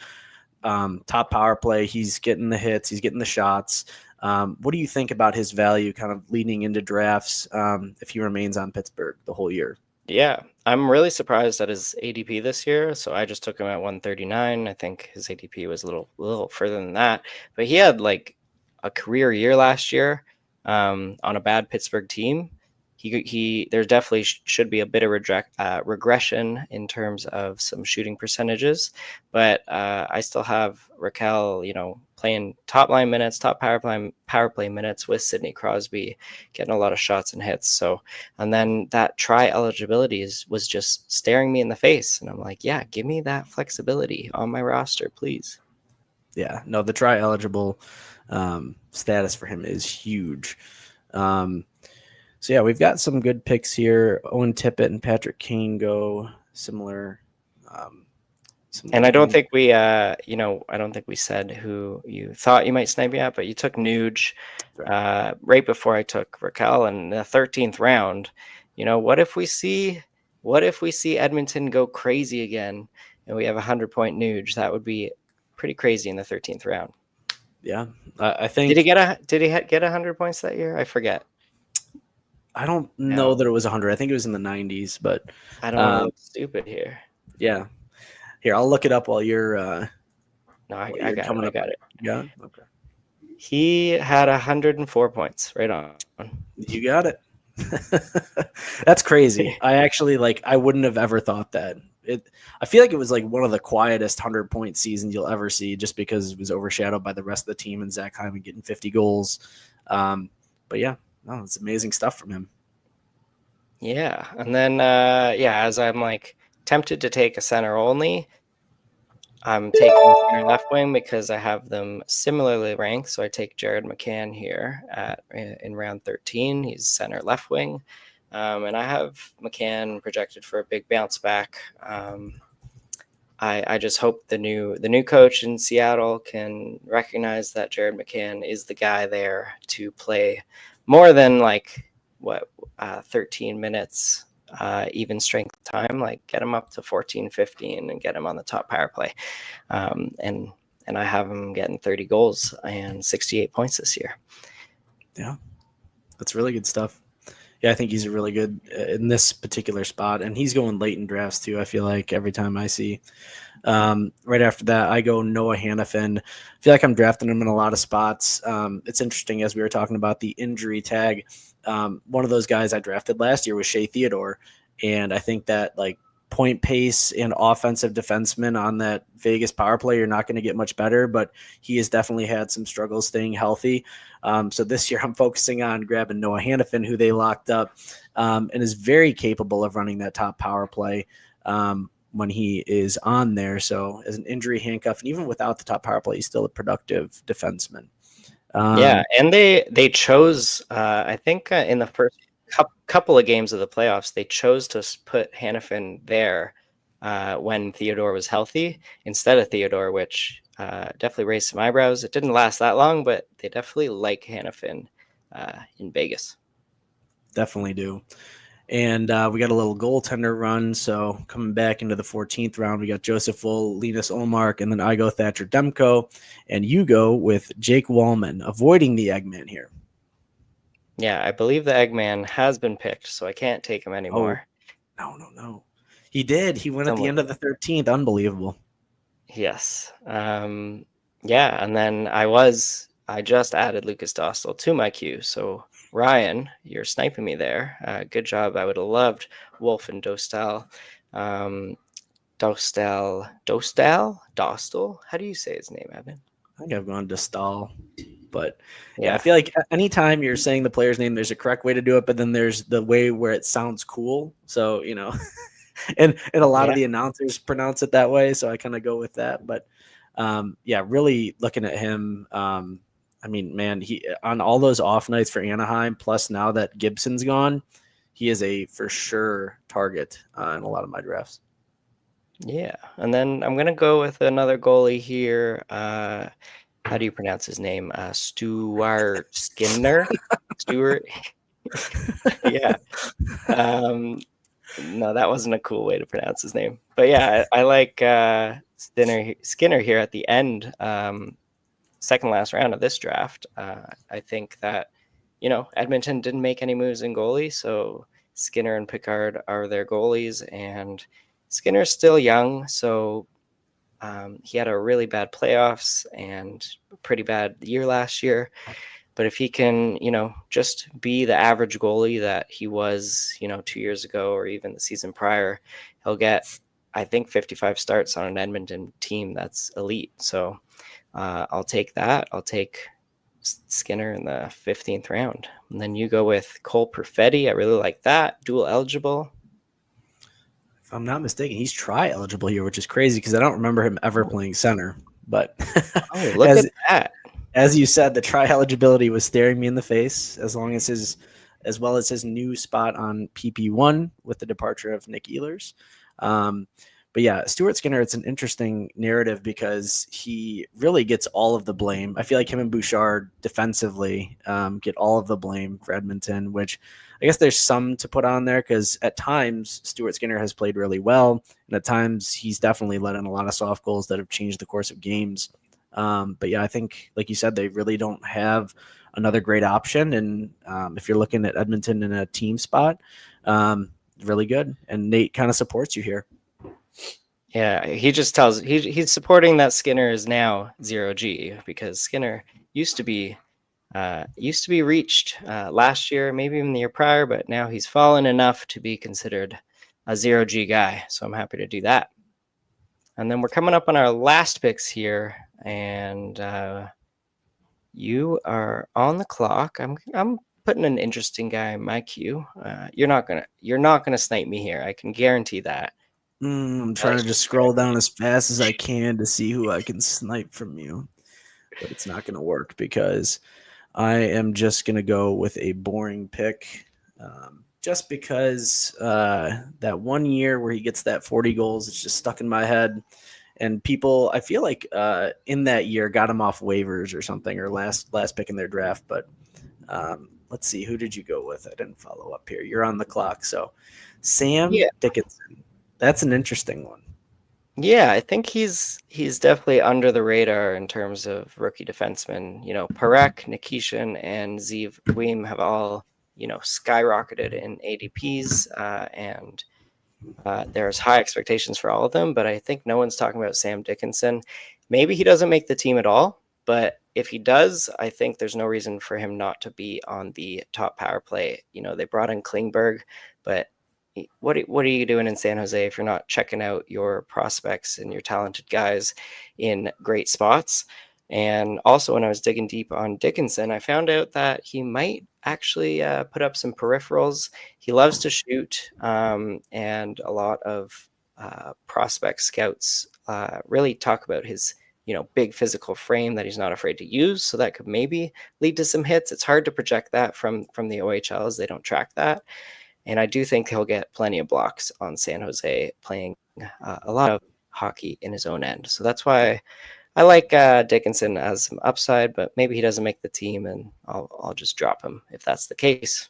top power play. He's getting the hits. He's getting the shots. What do you think about his value kind of leading into drafts if he remains on Pittsburgh the whole year? Yeah, I'm really surprised at his ADP this year. So I just took him at 139. I think his ADP was a little further than that, but he had like a career year last year on a bad Pittsburgh team. There definitely should be a bit of regression in terms of some shooting percentages, but I still have Raquel, you know, playing top line minutes, top power play minutes with Sidney Crosby, getting a lot of shots and hits. So, and then that try eligibility was just staring me in the face, and I'm like, yeah, give me that flexibility on my roster, please. Yeah, no, the try eligible status for him is huge. So, yeah, we've got some good picks here. Owen Tippett and Patrick Kane go similar. And I don't think we, I don't think we said who you thought you might snipe me at, but you took Nuge right before I took Raquel in the 13th round. You know, what if we see Edmonton go crazy again and we have 100-point Nuge? That would be pretty crazy in the 13th round. Yeah, I think. Did he get 100 points that year? I forget. I don't know that it was 100. I think it was in the 90s, but I don't want to look stupid here. Yeah. Here, I'll look it up while you're. No, I got it. Yeah. Okay. He had 104 points. Right on. You got it. That's crazy. I wouldn't have ever thought that. I feel like it was like one of the quietest 100-point seasons you'll ever see, just because it was overshadowed by the rest of the team and Zach Hyman getting 50 goals. But yeah, no, it's amazing stuff from him. Yeah, and then as I'm like tempted to take a center only, I'm taking center left wing because I have them similarly ranked. So I take Jared McCann here in round 13. He's center left wing, and I have McCann projected for a big bounce back. I just hope the new coach in Seattle can recognize that Jared McCann is the guy there to play more than 13 minutes even strength time, like get him up to 14, 15 and get him on the top power play. And I have him getting 30 goals and 68 points this year. Yeah, that's really good stuff. Yeah, I think he's really good in this particular spot, and he's going late in drafts too. I feel like every time I see. Right after that, I go Noah Hannafin. I feel like I'm drafting him in a lot of spots. It's interesting, as we were talking about the injury tag. One of those guys I drafted last year was Shea Theodore, and I think that point pace and offensive defenseman on that Vegas power play, you're not going to get much better, but he has definitely had some struggles staying healthy. So this year I'm focusing on grabbing Noah Hannafin, who they locked up, and is very capable of running that top power play when he is on there. So as an injury handcuff, and even without the top power play, he's still a productive defenseman. Yeah, and they chose, I think, in the first couple of games of the playoffs, they chose to put Hanifin there when Theodore was healthy instead of Theodore, which definitely raised some eyebrows. It didn't last that long, but they definitely like Hanifin in Vegas. Definitely do. And we got a little goaltender run. So coming back into the 14th round, we got Joseph Full, Linus Olmark, and then I go Thatcher Demko, and you go with Jake Wallman, avoiding the Eggman here. Yeah, I believe the Eggman has been picked, so I can't take him anymore. No. He did. He went at the end of the 13th. Unbelievable. Yes. Yeah, and then I just added Lucas Dostal to my queue. So Ryan, you're sniping me there. Good job. I would have loved Wolf and Dostal. Dostal. How do you say his name, Evan? I think I've gone Dostal. But yeah, I feel like anytime you're saying the player's name, there's a correct way to do it, but then there's the way where it sounds cool. So, you know, and a lot of the announcers pronounce it that way. So I kind of go with that. But yeah, really looking at him. I mean, man, he on all those off nights for Anaheim, plus now that Gibson's gone, he is a for sure target in a lot of my drafts. Yeah, and then I'm gonna go with another goalie here. How do you pronounce his name? Stuart Skinner. Stuart. Yeah. No, that wasn't a cool way to pronounce his name. But yeah, I like Skinner here at the end, second last round of this draft. I think that, you know, Edmonton didn't make any moves in goalie, so Skinner and Pickard are their goalies, and Skinner's still young, so he had a really bad playoffs and a pretty bad year last year. But if he can, you know, just be the average goalie that he was, you know, 2 years ago or even the season prior, he'll get, I think, 55 starts on an Edmonton team that's elite. So I'll take that. I'll take Skinner in the 15th round. And then you go with Cole Perfetti. I really like that. Dual eligible. If I'm not mistaken, he's tri-eligible here, which is crazy because I don't remember him ever playing center. But look at that. As you said, the tri-eligibility was staring me in the face as well as his new spot on PP1 with the departure of Nick Ehlers. But yeah, Stuart Skinner, it's an interesting narrative because he really gets all of the blame. I feel like him and Bouchard defensively get all of the blame for Edmonton, which I guess there's some to put on there because at times Stuart Skinner has played really well, and at times he's definitely let in a lot of soft goals that have changed the course of games. But yeah, I think, like you said, they really don't have another great option. And if you're looking at Edmonton in a team spot, really good. And Nate kind of supports you here. Yeah, he just tells he's supporting that Skinner is now 0G because Skinner used to be reached last year, maybe even the year prior, but now he's fallen enough to be considered a 0G guy. So I'm happy to do that. And then we're coming up on our last picks here, and you are on the clock. I'm putting an interesting guy in my queue. You're not gonna snipe me here. I can guarantee that. I'm trying to just scroll down as fast as I can to see who I can snipe from you, but it's not going to work because I am just going to go with a boring pick. Just because that 1 year where he gets that 40 goals, it's just stuck in my head. And people, I feel like in that year got him off waivers or something, or last pick in their draft. But let's see, who did you go with? I didn't follow up here. You're on the clock. So Sam Dickinson. That's an interesting one. Yeah, I think he's definitely under the radar in terms of rookie defensemen. You know, Parekh, Nikishin, and Zeev Weem have all, you know, skyrocketed in ADPs, and there's high expectations for all of them. But I think no one's talking about Sam Dickinson. Maybe he doesn't make the team at all, but if he does, I think there's no reason for him not to be on the top power play. You know, they brought in Klingberg, but what are you doing in San Jose if you're not checking out your prospects and your talented guys in great spots? And also, when I was digging deep on Dickinson, I found out that he might actually put up some peripherals. He loves to shoot, and a lot of prospect scouts really talk about his big physical frame that he's not afraid to use. So that could maybe lead to some hits. It's hard to project that from the OHL as they don't track that. And I do think he'll get plenty of blocks on San Jose playing a lot of hockey in his own end. So that's why I like Dickinson as some upside, but maybe he doesn't make the team, and I'll just drop him if that's the case.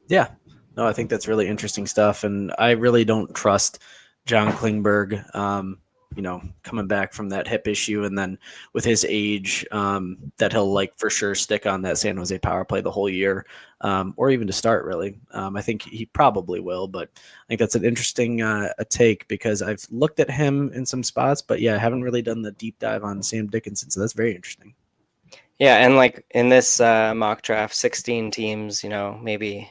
Yeah, no, I think that's really interesting stuff, and I really don't trust John Klingberg. Coming back from that hip issue, and then with his age, that he'll like for sure stick on that San Jose power play the whole year, or even to start. Really, I think he probably will, but I think that's an interesting a take because I've looked at him in some spots, but yeah, I haven't really done the deep dive on Sam Dickinson, so that's very interesting. Yeah, and like in this mock draft, 16 teams, maybe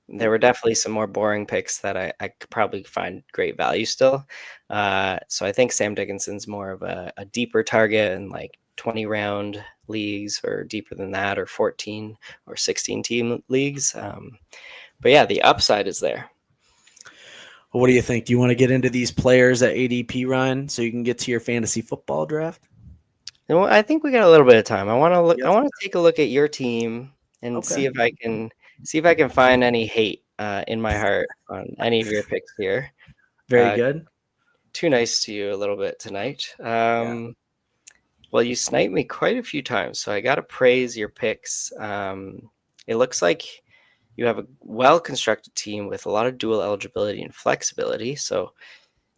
there were definitely some more boring picks that I could probably find great value still. So I think Sam Dickinson's more of a deeper target in like 20 round leagues or deeper than that, or 14 or 16 team leagues. But yeah, the upside is there. Well, what do you think? Do you want to get into these players at ADP, Ryan, so you can get to your fantasy football draft? I think we got a little bit of time. I want to look. I want to take a look at your team and Okay. see if I can find any hate in my heart on any of your picks here. Very good. Too nice to you a little bit tonight. Yeah. Well, you sniped me quite a few times, so I got to praise your picks. It looks like you have a well-constructed team with a lot of dual eligibility and flexibility, so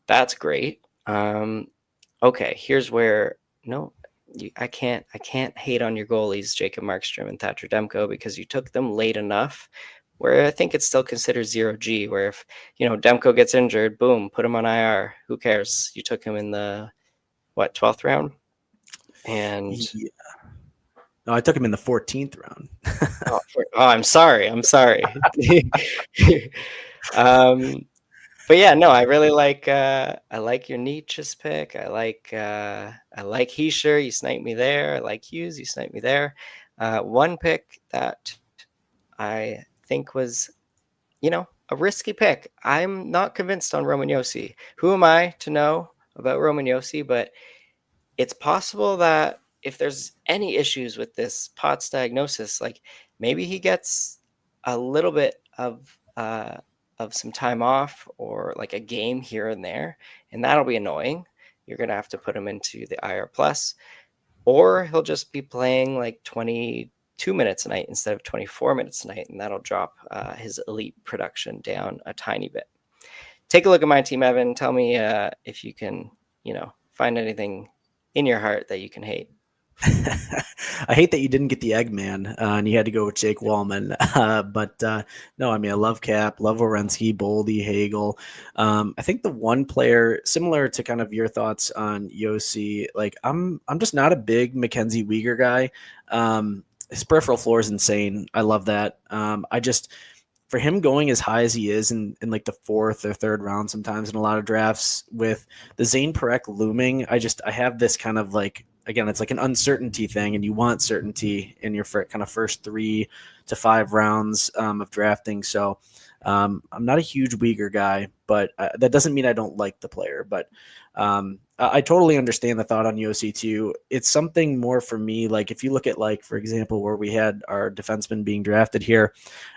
that's great. Okay, here's where I can't hate on your goalies, Jacob Markstrom and Thatcher Demko, because you took them late enough where I think it's still considered 0G, where if Demko gets injured, boom, put him on IR. Who cares? You took him in the 12th round? And yeah. No, I took him in the 14th round. I'm sorry. But yeah, no, I really like I like your Nietzsche's pick. I like Heischer. You sniped me there. I like Hughes. You sniped me there. One pick that I think was, a risky pick. I'm not convinced on Roman Josi. Who am I to know about Roman Josi? But it's possible that if there's any issues with this POTS diagnosis, like maybe he gets a little bit of some time off or like a game here and there, and that'll be annoying. You're going to have to put him into the IR plus, or he'll just be playing like 22 minutes a night instead of 24 minutes a night, and that'll drop his elite production down a tiny bit. Take a look at my team, Evan. Tell me if you can, find anything in your heart that you can hate. I hate that you didn't get the Eggman and you had to go with Jake Wallman. But no, I mean, I love Cap, love Werenski, Boldy, Hagel. I think the one player similar to kind of your thoughts on Yossi, like I'm just not a big Mackenzie Weegar guy. His peripheral floor is insane. I love that. For him going as high as he is in like the fourth or third round, sometimes in a lot of drafts with the Zane Parekh looming, I have this kind of like, again, it's like an uncertainty thing, and you want certainty in your kind of first 3 to 5 rounds of drafting. So I'm not a huge Weegar guy, but that doesn't mean I don't like the player. But I totally understand the thought on Yossi too. It's something more for me. Like if you look at, like, for example, where we had our defenseman being drafted here,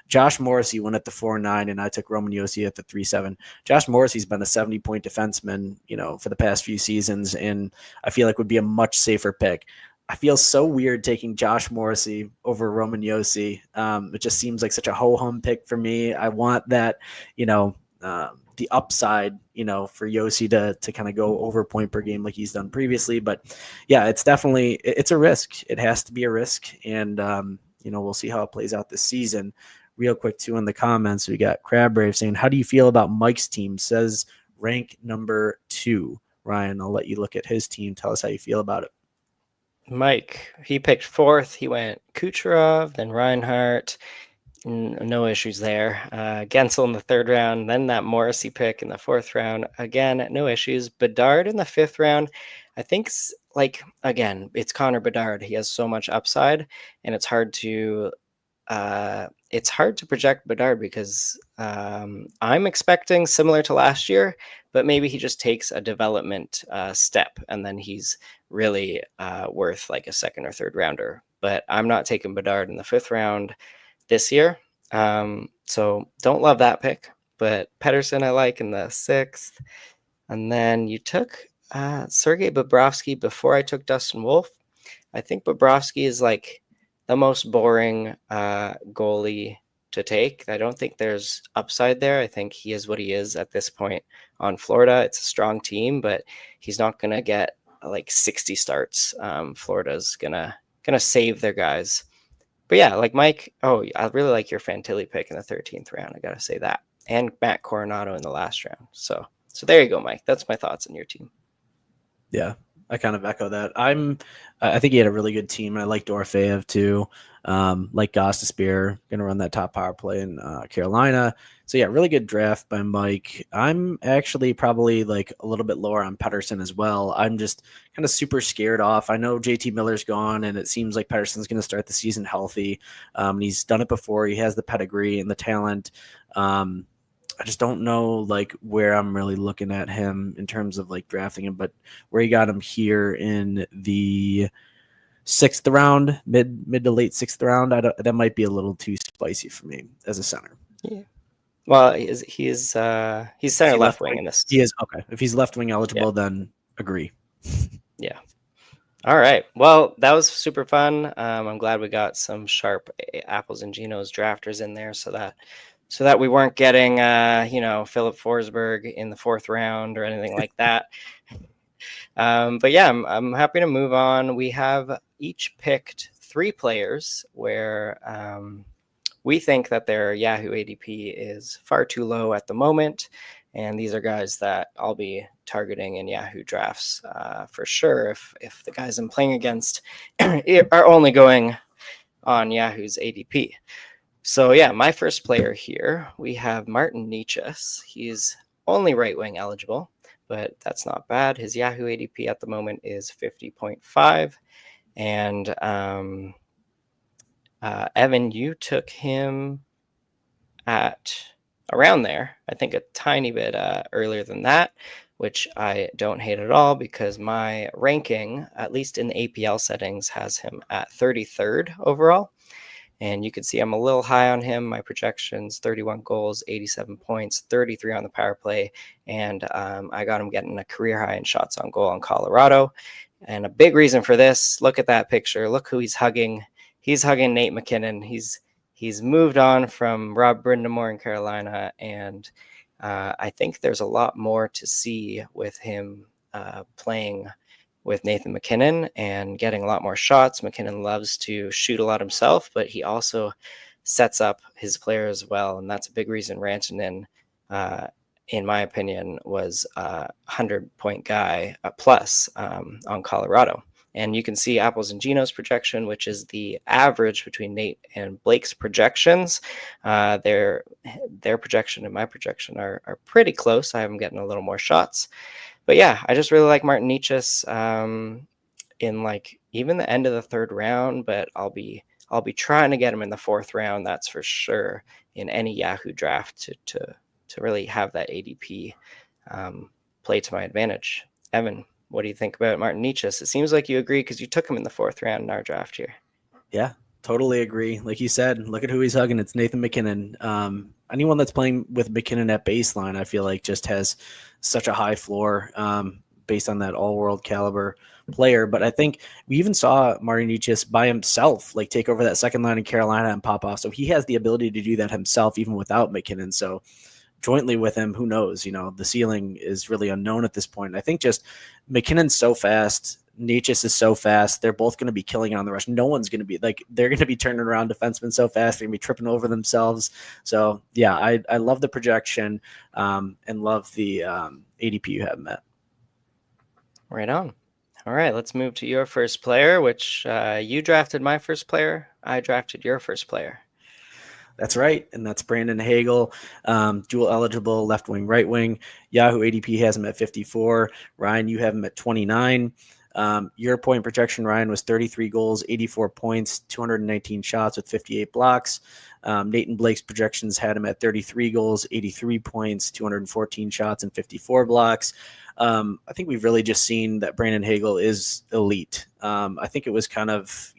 Josh Morrissey went at the 4.9 and I took Roman Yossi at the 3.7. Josh Morrissey's been a 70-point defenseman, for the past few seasons, and I feel like would be a much safer pick. I feel so weird taking Josh Morrissey over Roman Yossi. It just seems like such a ho-hum pick for me. I want that, the upside, for Yossi to kind of go over point per game like he's done previously. But yeah, it's a risk. It has to be a risk. And, we'll see how it plays out this season. Real quick too, in the comments, we got Crabbrave saying, how do you feel about Mike's team? Says rank number 2. Ryan, I'll let you look at his team. Tell us how you feel about it. Mike, he picked 4th. He went Kucherov, then Reinhardt. No issues there. Gensel in the 3rd round, then that Morrissey pick in the 4th round. Again, no issues. Bedard in the 5th round. I think, again, it's Connor Bedard. He has so much upside, and it's hard to it's hard to project Bedard because I'm expecting similar to last year, but maybe he just takes a development step and then he's really worth like a second or third rounder. But I'm not taking Bedard in the 5th round this year. So don't love that pick, but Pettersson I like in the 6th. And then you took Sergei Bobrovsky before I took Dustin Wolf. I think Bobrovsky is like the most boring goalie to take. I don't think there's upside there. I think he is what he is at this point on Florida. It's a strong team, but he's not going to get like 60 starts. Florida's gonna save their guys. But yeah, like Mike, I really like your Fantilli pick in the 13th round. I got to say that. And Matt Coronado in the last round. So there you go, Mike. That's my thoughts on your team. Yeah, I kind of echo that. I think he had a really good team. I like Dorofeyev too. Like Gostisbehere, going to run that top power play in Carolina. So yeah, really good draft by Mike. I'm actually probably like a little bit lower on Pettersson as well. I'm just kind of super scared off. I know JT Miller's gone, and it seems like Pettersson's going to start the season healthy. He's done it before. He has the pedigree and the talent. I just don't know like where I'm really looking at him in terms of like drafting him, but where you got him here in the 6th round, mid to late 6th round, that might be a little too spicy for me as a center. Yeah. Well, he's center left wing in this. He is okay. If he's left wing eligible, then agree. Yeah. All right. Well, that was super fun. I'm glad we got some sharp Apples and Ginos drafters in there, so that we weren't getting Philip Forsberg in the 4th round or anything like that. But yeah, I'm happy to move on. We have each picked 3 players where we think that their Yahoo ADP is far too low at the moment. And these are guys that I'll be targeting in Yahoo drafts for sure if the guys I'm playing against are only going on Yahoo's ADP. So yeah, my first player here, we have Martin Necas. He's only right wing eligible, but that's not bad. His Yahoo ADP at the moment is 50.5. And Evan, you took him at around there. I think a tiny bit earlier than that, which I don't hate at all because my ranking, at least in the APL settings, has him at 33rd overall. And you can see I'm a little high on him. My projections, 31 goals, 87 points, 33 on the power play. And I got him getting a career high in shots on goal in Colorado. And a big reason for this, look at that picture. Look who he's hugging. He's hugging Nate McKinnon. He's moved on from Rob Brindamore in Carolina. And I think there's a lot more to see with him playing with Nathan McKinnon and getting a lot more shots. McKinnon loves to shoot a lot himself, but he also sets up his players well. And that's a big reason Rantanen, in my opinion, was a 100-point guy plus on Colorado. And you can see Apples and Ginos projection, which is the average between Nate and Blake's projections. Their projection and my projection are pretty close. I am getting a little more shots. But yeah, I just really like Martin Necas in like even the end of the 3rd round, but I'll be trying to get him in the 4th round. That's for sure in any Yahoo draft to really have that ADP play to my advantage. Evan, what do you think about Martin Necas? It seems like you agree because you took him in the 4th round in our draft here. Yeah, totally agree. Like you said, look at who he's hugging. It's Nathan McKinnon. Anyone that's playing with McKinnon at baseline, I feel like just has such a high floor based on that all-world caliber player. But I think we even saw Martin Necas by himself, like take over that second line in Carolina and pop off. So he has the ability to do that himself, even without McKinnon. So jointly with him, who knows? The ceiling is really unknown at this point. And I think just McKinnon's so fast. Necas is so fast. They're both going to be killing it on the rush. No one's going to be like, they're going to be turning around defensemen so fast. They're going to be tripping over themselves. So yeah, I love the projection and love the ADP you have, Matt. Right on. All right, let's move to your first player, which you drafted my first player. I drafted your first player. That's right, and that's Brandon Hagel, dual eligible left wing, right wing. Yahoo ADP has him at 54. Ryan, you have him at 29. Your point projection, Ryan, was 33 goals, 84 points, 219 shots with 58 blocks. Nate and Blake's projections had him at 33 goals, 83 points, 214 shots, and 54 blocks. I think we've really just seen that Brandon Hagel is elite. I think it was kind of,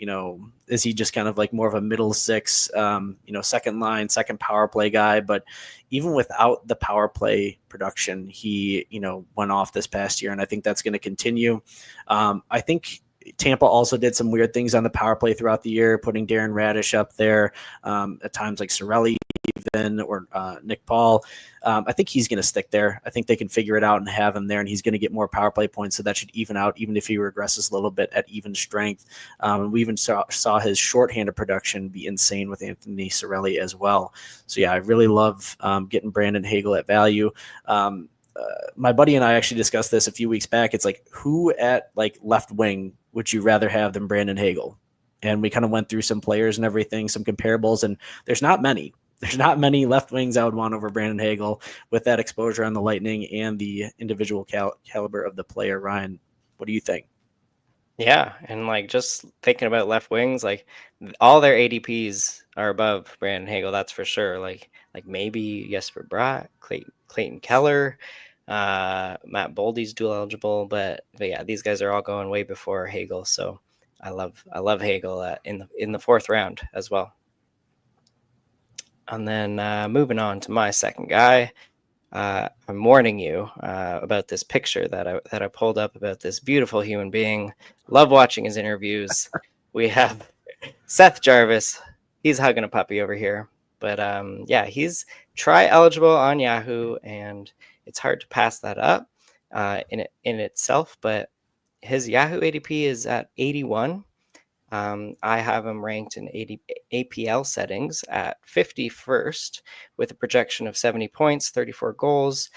is he just kind of like more of a middle six, second line, second power play guy? But even without the power play production, he, went off this past year, and I think that's going to continue. I think Tampa also did some weird things on the power play throughout the year, putting Darren Radish up there, at times like Sorelli even, or Nick Paul. I think he's going to stick there. I think they can figure it out and have him there, and he's going to get more power play points, so that should even out, even if he regresses a little bit at even strength. We even saw his shorthanded production be insane with Anthony Sorelli as well. So yeah, I really love getting Brandon Hagel at value. My buddy and I actually discussed this a few weeks back. It's like, who at like left wing would you rather have than Brandon Hagel? And we kind of went through some players and everything, some comparables, and there's not many. There's not many left wings I would want over Brandon Hagel with that exposure on the Lightning and the individual caliber of the player. Ryan, what do you think? Yeah, and like just thinking about left wings, like all their ADPs are above Brandon Hagel, that's for sure. Like maybe Jesper Bratt, Clayton Keller, Matt Boldy's dual eligible, but yeah, these guys are all going way before Hagel. So I love Hagel in the fourth round as well. And then moving on to my second guy. I'm warning you about this picture that I pulled up about this beautiful human being. Love watching his interviews. We have Seth Jarvis. He's hugging a puppy over here. But yeah, he's tri-eligible on Yahoo, and it's hard to pass that up in itself. But his Yahoo ADP is at 81. I have him ranked in APL settings at 51st with a projection of 70 points, 34 goals,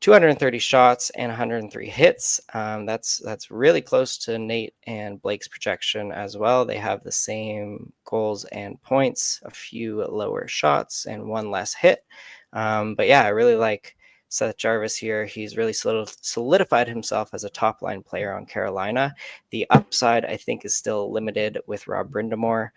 230 shots, and 103 hits. That's really close to Nate and Blake's projection as well. They have the same goals and points, a few lower shots, and one less hit. But yeah, I really like Seth Jarvis here. He's really solidified himself as a top line player on Carolina. The upside, I think, is still limited with Rob Brind'Amour.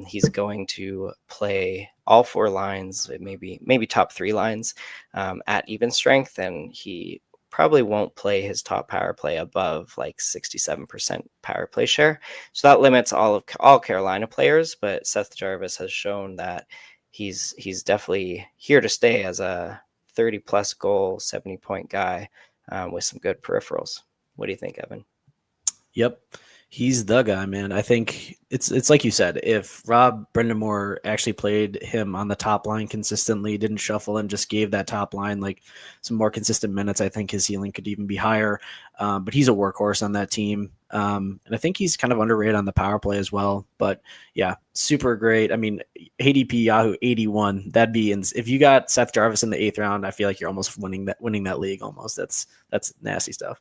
He's going to play all four lines, maybe top three lines at even strength, and he probably won't play his top power play above like 67% power play share. So that limits all Carolina players, but Seth Jarvis has shown that he's definitely here to stay as a 30 plus goal, 70 point guy with some good peripherals. What do you think, Evan? Yep. He's the guy, man. I think it's like you said, if Rob Brind'Amour actually played him on the top line consistently, didn't shuffle and just gave that top line like some more consistent minutes, I think his ceiling could even be higher. But he's a workhorse on that team. And I think he's kind of underrated on the power play as well. But yeah, super great. I mean, ADP Yahoo 81. That'd be if you got Seth Jarvis in the 8th round, I feel like you're almost winning that league almost. That's nasty stuff.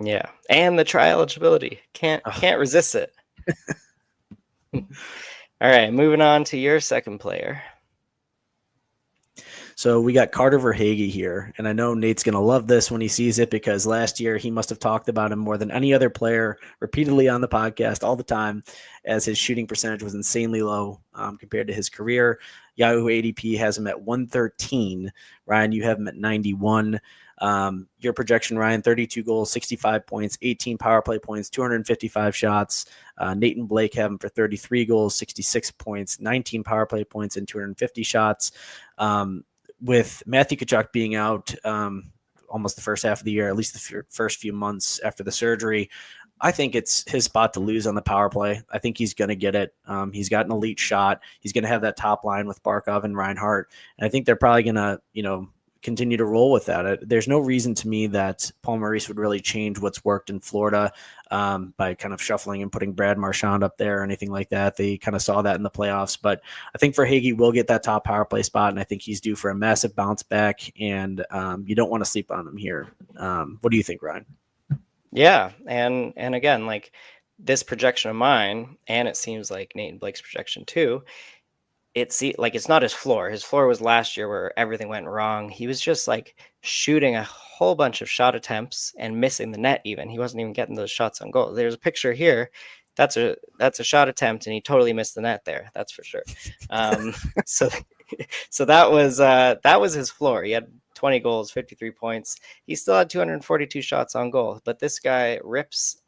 Yeah, and the tri-eligibility. Can't resist it. All right, moving on to your second player. So we got Carter Verhaeghe here, and I know Nate's going to love this when he sees it because last year he must have talked about him more than any other player repeatedly on the podcast all the time, as his shooting percentage was insanely low compared to his career. Yahoo ADP has him at 113. Ryan, you have him at 91. Your projection, Ryan, 32 goals, 65 points, 18 power play points, 255 shots. Nate and Blake have him for 33 goals, 66 points, 19 power play points, and 250 shots. With Matthew Tkachuk being out almost the first half of the year, at least the first few months after the surgery, I think it's his spot to lose on the power play. I think he's going to get it. He's got an elite shot. He's going to have that top line with Barkov and Reinhart. And I think they're probably going to, continue to roll with that. There's no reason to me that Paul Maurice would really change what's worked in Florida by kind of shuffling and putting Brad Marchand up there or anything like that. They kind of saw that in the playoffs, but I think Verhaeghe will get that top power play spot, and I think he's due for a massive bounce back, and you don't want to sleep on him here. What do you think, Ryan? Yeah, and again, like this projection of mine, and it seems like Nate and Blake's projection too, it's not his floor. His floor was last year where everything went wrong. He was just like shooting a whole bunch of shot attempts and missing the net. Even he wasn't even getting those shots on goal. There's a picture here. That's a shot attempt, and he totally missed the net there. That's for sure. So so that was his floor. He had 20 goals, 53 points. He still had 242 shots on goal, but this guy rips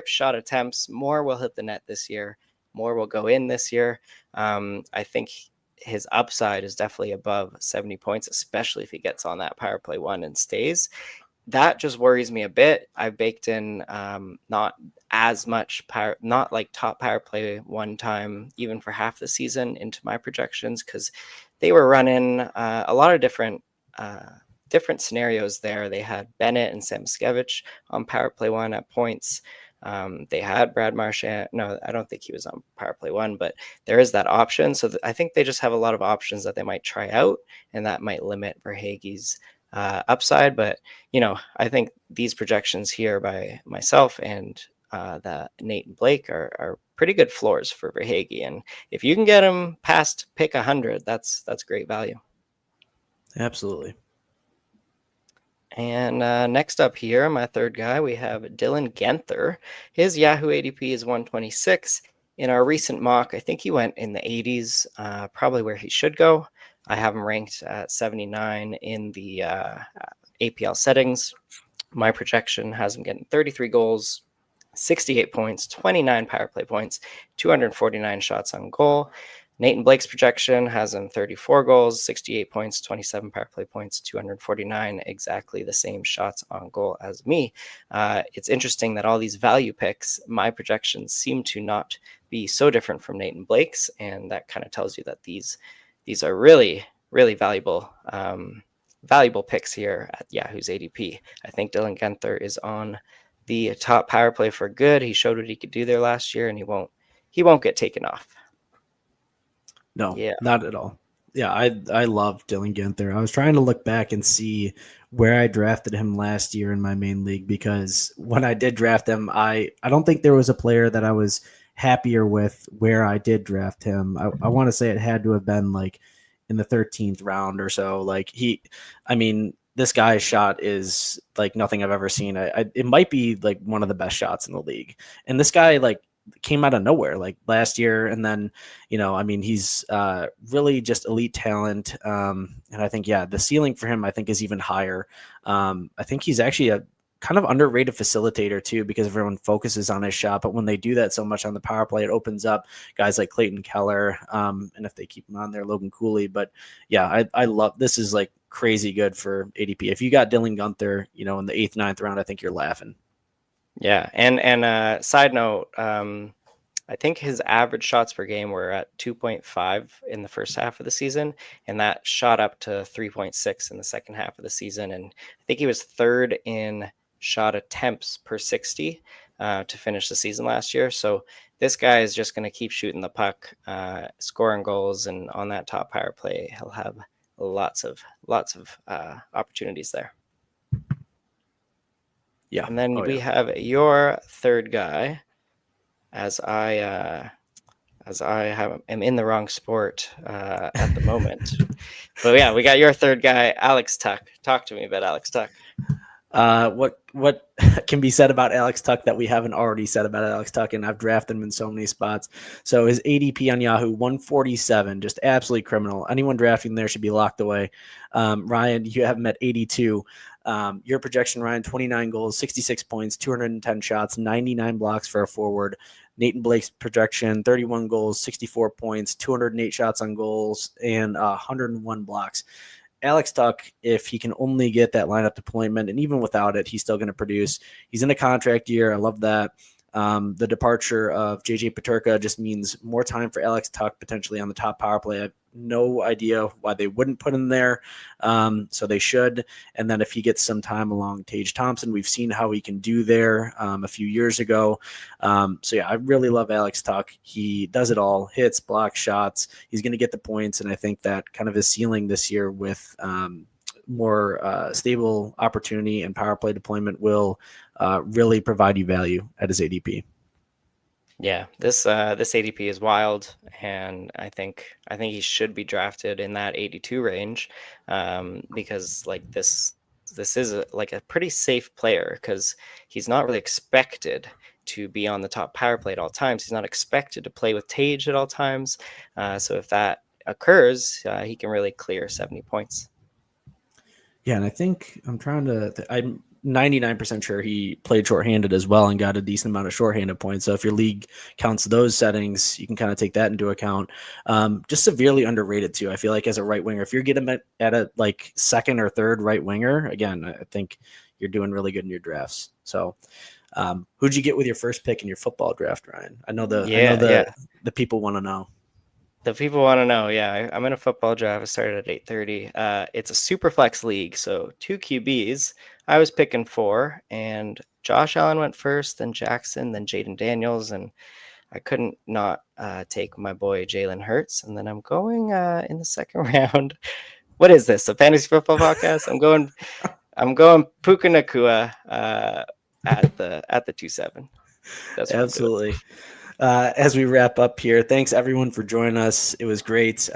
shot attempts. More will hit the net this year. More will go in this year. I think his upside is definitely above 70 points, especially if he gets on that power play one and stays. That just worries me a bit. I've baked in not as much power, not like top power play one time, even for half the season into my projections, because they were running a lot of different scenarios there. They had Bennett and Samskevich on power play one at points. They had Brad Marchand. No, I don't think he was on power play one, but there is that option. So I think they just have a lot of options that they might try out, and that might limit Verhaeghe's upside. But, I think these projections here by myself and the Nate and Blake are pretty good floors for Verhaeghe. And if you can get him past pick 100, that's great value. Absolutely. And next up here, my third guy, we have Dylan Genther. His Yahoo ADP is 126. In our recent mock, I think he went in the 80s, probably where he should go. I have him ranked at 79 in the APL settings. My projection has him getting 33 goals, 68 points, 29 power play points, 249 shots on goal. Nate and Blake's projection has him 34 goals, 68 points, 27 power play points, 249, exactly the same shots on goal as me. It's interesting that all these value picks, my projections seem to not be so different from Nate and Blake's, and that kind of tells you that these are really, really valuable picks here at Yahoo's ADP. I think Dylan Genther is on the top power play for good. He showed what he could do there last year, and he won't get taken off. No, not at all. Yeah, I love Dylan Genther. I was trying to look back and see where I drafted him last year in my main league, because when I did draft him, I don't think there was a player that I was happier with where I did draft him. I want to say it had to have been like in the 13th round or so. Like this guy's shot is like nothing I've ever seen. It might be like one of the best shots in the league. And this guy came out of nowhere like last year. And then, he's really just elite talent. And I think, the ceiling for him, I think, is even higher. I think he's actually a kind of underrated facilitator too, because everyone focuses on his shot. But when they do that so much on the power play, it opens up guys like Clayton Keller. And if they keep him on there, Logan Cooley. But I love, this is like crazy good for ADP. If you got Dylan Genther, in the 8th, 9th round, I think you're laughing. Yeah, and side note, I think his average shots per game were at 2.5 in the first half of the season, and that shot up to 3.6 in the second half of the season. And I think he was third in shot attempts per 60 to finish the season last year. So this guy is just going to keep shooting the puck, scoring goals, and on that top power play, he'll have lots of opportunities there. Yeah. And then we have your third guy, as I am in the wrong sport at the moment. But yeah, we got your third guy, Alex Tuch. Talk to me about Alex Tuch. What can be said about Alex Tuch that we haven't already said about Alex Tuch? And I've drafted him in so many spots. So his ADP on Yahoo, 147, just absolutely criminal. Anyone drafting there should be locked away. Ryan, you have him at 82. Your projection, Ryan, 29 goals, 66 points, 210 shots, 99 blocks for a forward. Nate and Blake's projection, 31 goals, 64 points, 208 shots on goals, and 101 blocks. Alex Tuch, if he can only get that lineup deployment, and even without it, he's still going to produce. He's in a contract year. I love that. The departure of JJ Peterka just means more time for Alex Tuch potentially on the top power play. I have no idea why they wouldn't put him there. So they should. And then if he gets some time along Tage Thompson, we've seen how he can do there a few years ago. I really love Alex Tuch. He does it all, hits, blocks, shots. He's going to get the points. And I think that kind of his ceiling this year with more stable opportunity and power play deployment will really provide you value at his ADP. Yeah, this ADP is wild, and I think he should be drafted in that 82 range, because like this is like a pretty safe player because he's not really expected to be on the top power play at all times. He's not expected to play with Tage at all times. So if that occurs, he can really clear 70 points. Yeah, and I think I'm 99% sure he played shorthanded as well and got a decent amount of shorthanded points. So if your league counts those settings, you can kind of take that into account. Just severely underrated too. I feel like as a right winger, if you're getting at a like second or third right winger, again, I think you're doing really good in your drafts. So who'd you get with your first pick in your football draft, Ryan? I know the people want to know. The people want to know. Yeah, I'm in a football draft. I started at 8:30. It's a super flex league, so 2 QBs. I was picking 4, and Josh Allen went first, then Jackson, then Jaden Daniels, and I couldn't not take my boy Jalen Hurts. And then I'm going in the second round. What is this? A fantasy football podcast? I'm going Puka Nacua at the 2-7. That's what Absolutely. As we wrap up here, thanks everyone for joining us. It was great.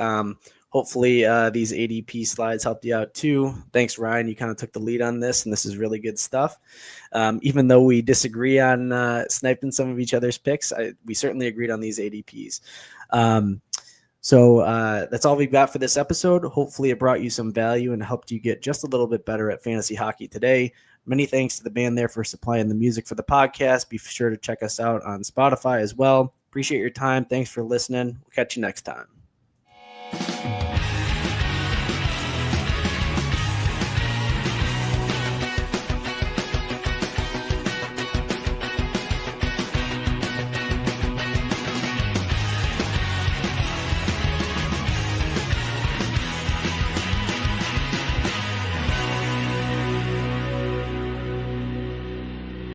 Hopefully these ADP slides helped you out too. Thanks, Ryan. You kind of took the lead on this, and this is really good stuff. Even though we disagree on sniping some of each other's picks, we certainly agreed on these ADPs. So that's all we've got for this episode. Hopefully it brought you some value and helped you get just a little bit better at fantasy hockey today. Many thanks to the band there for supplying the music for the podcast. Be sure to check us out on Spotify as well. Appreciate your time. Thanks for listening. We'll catch you next time.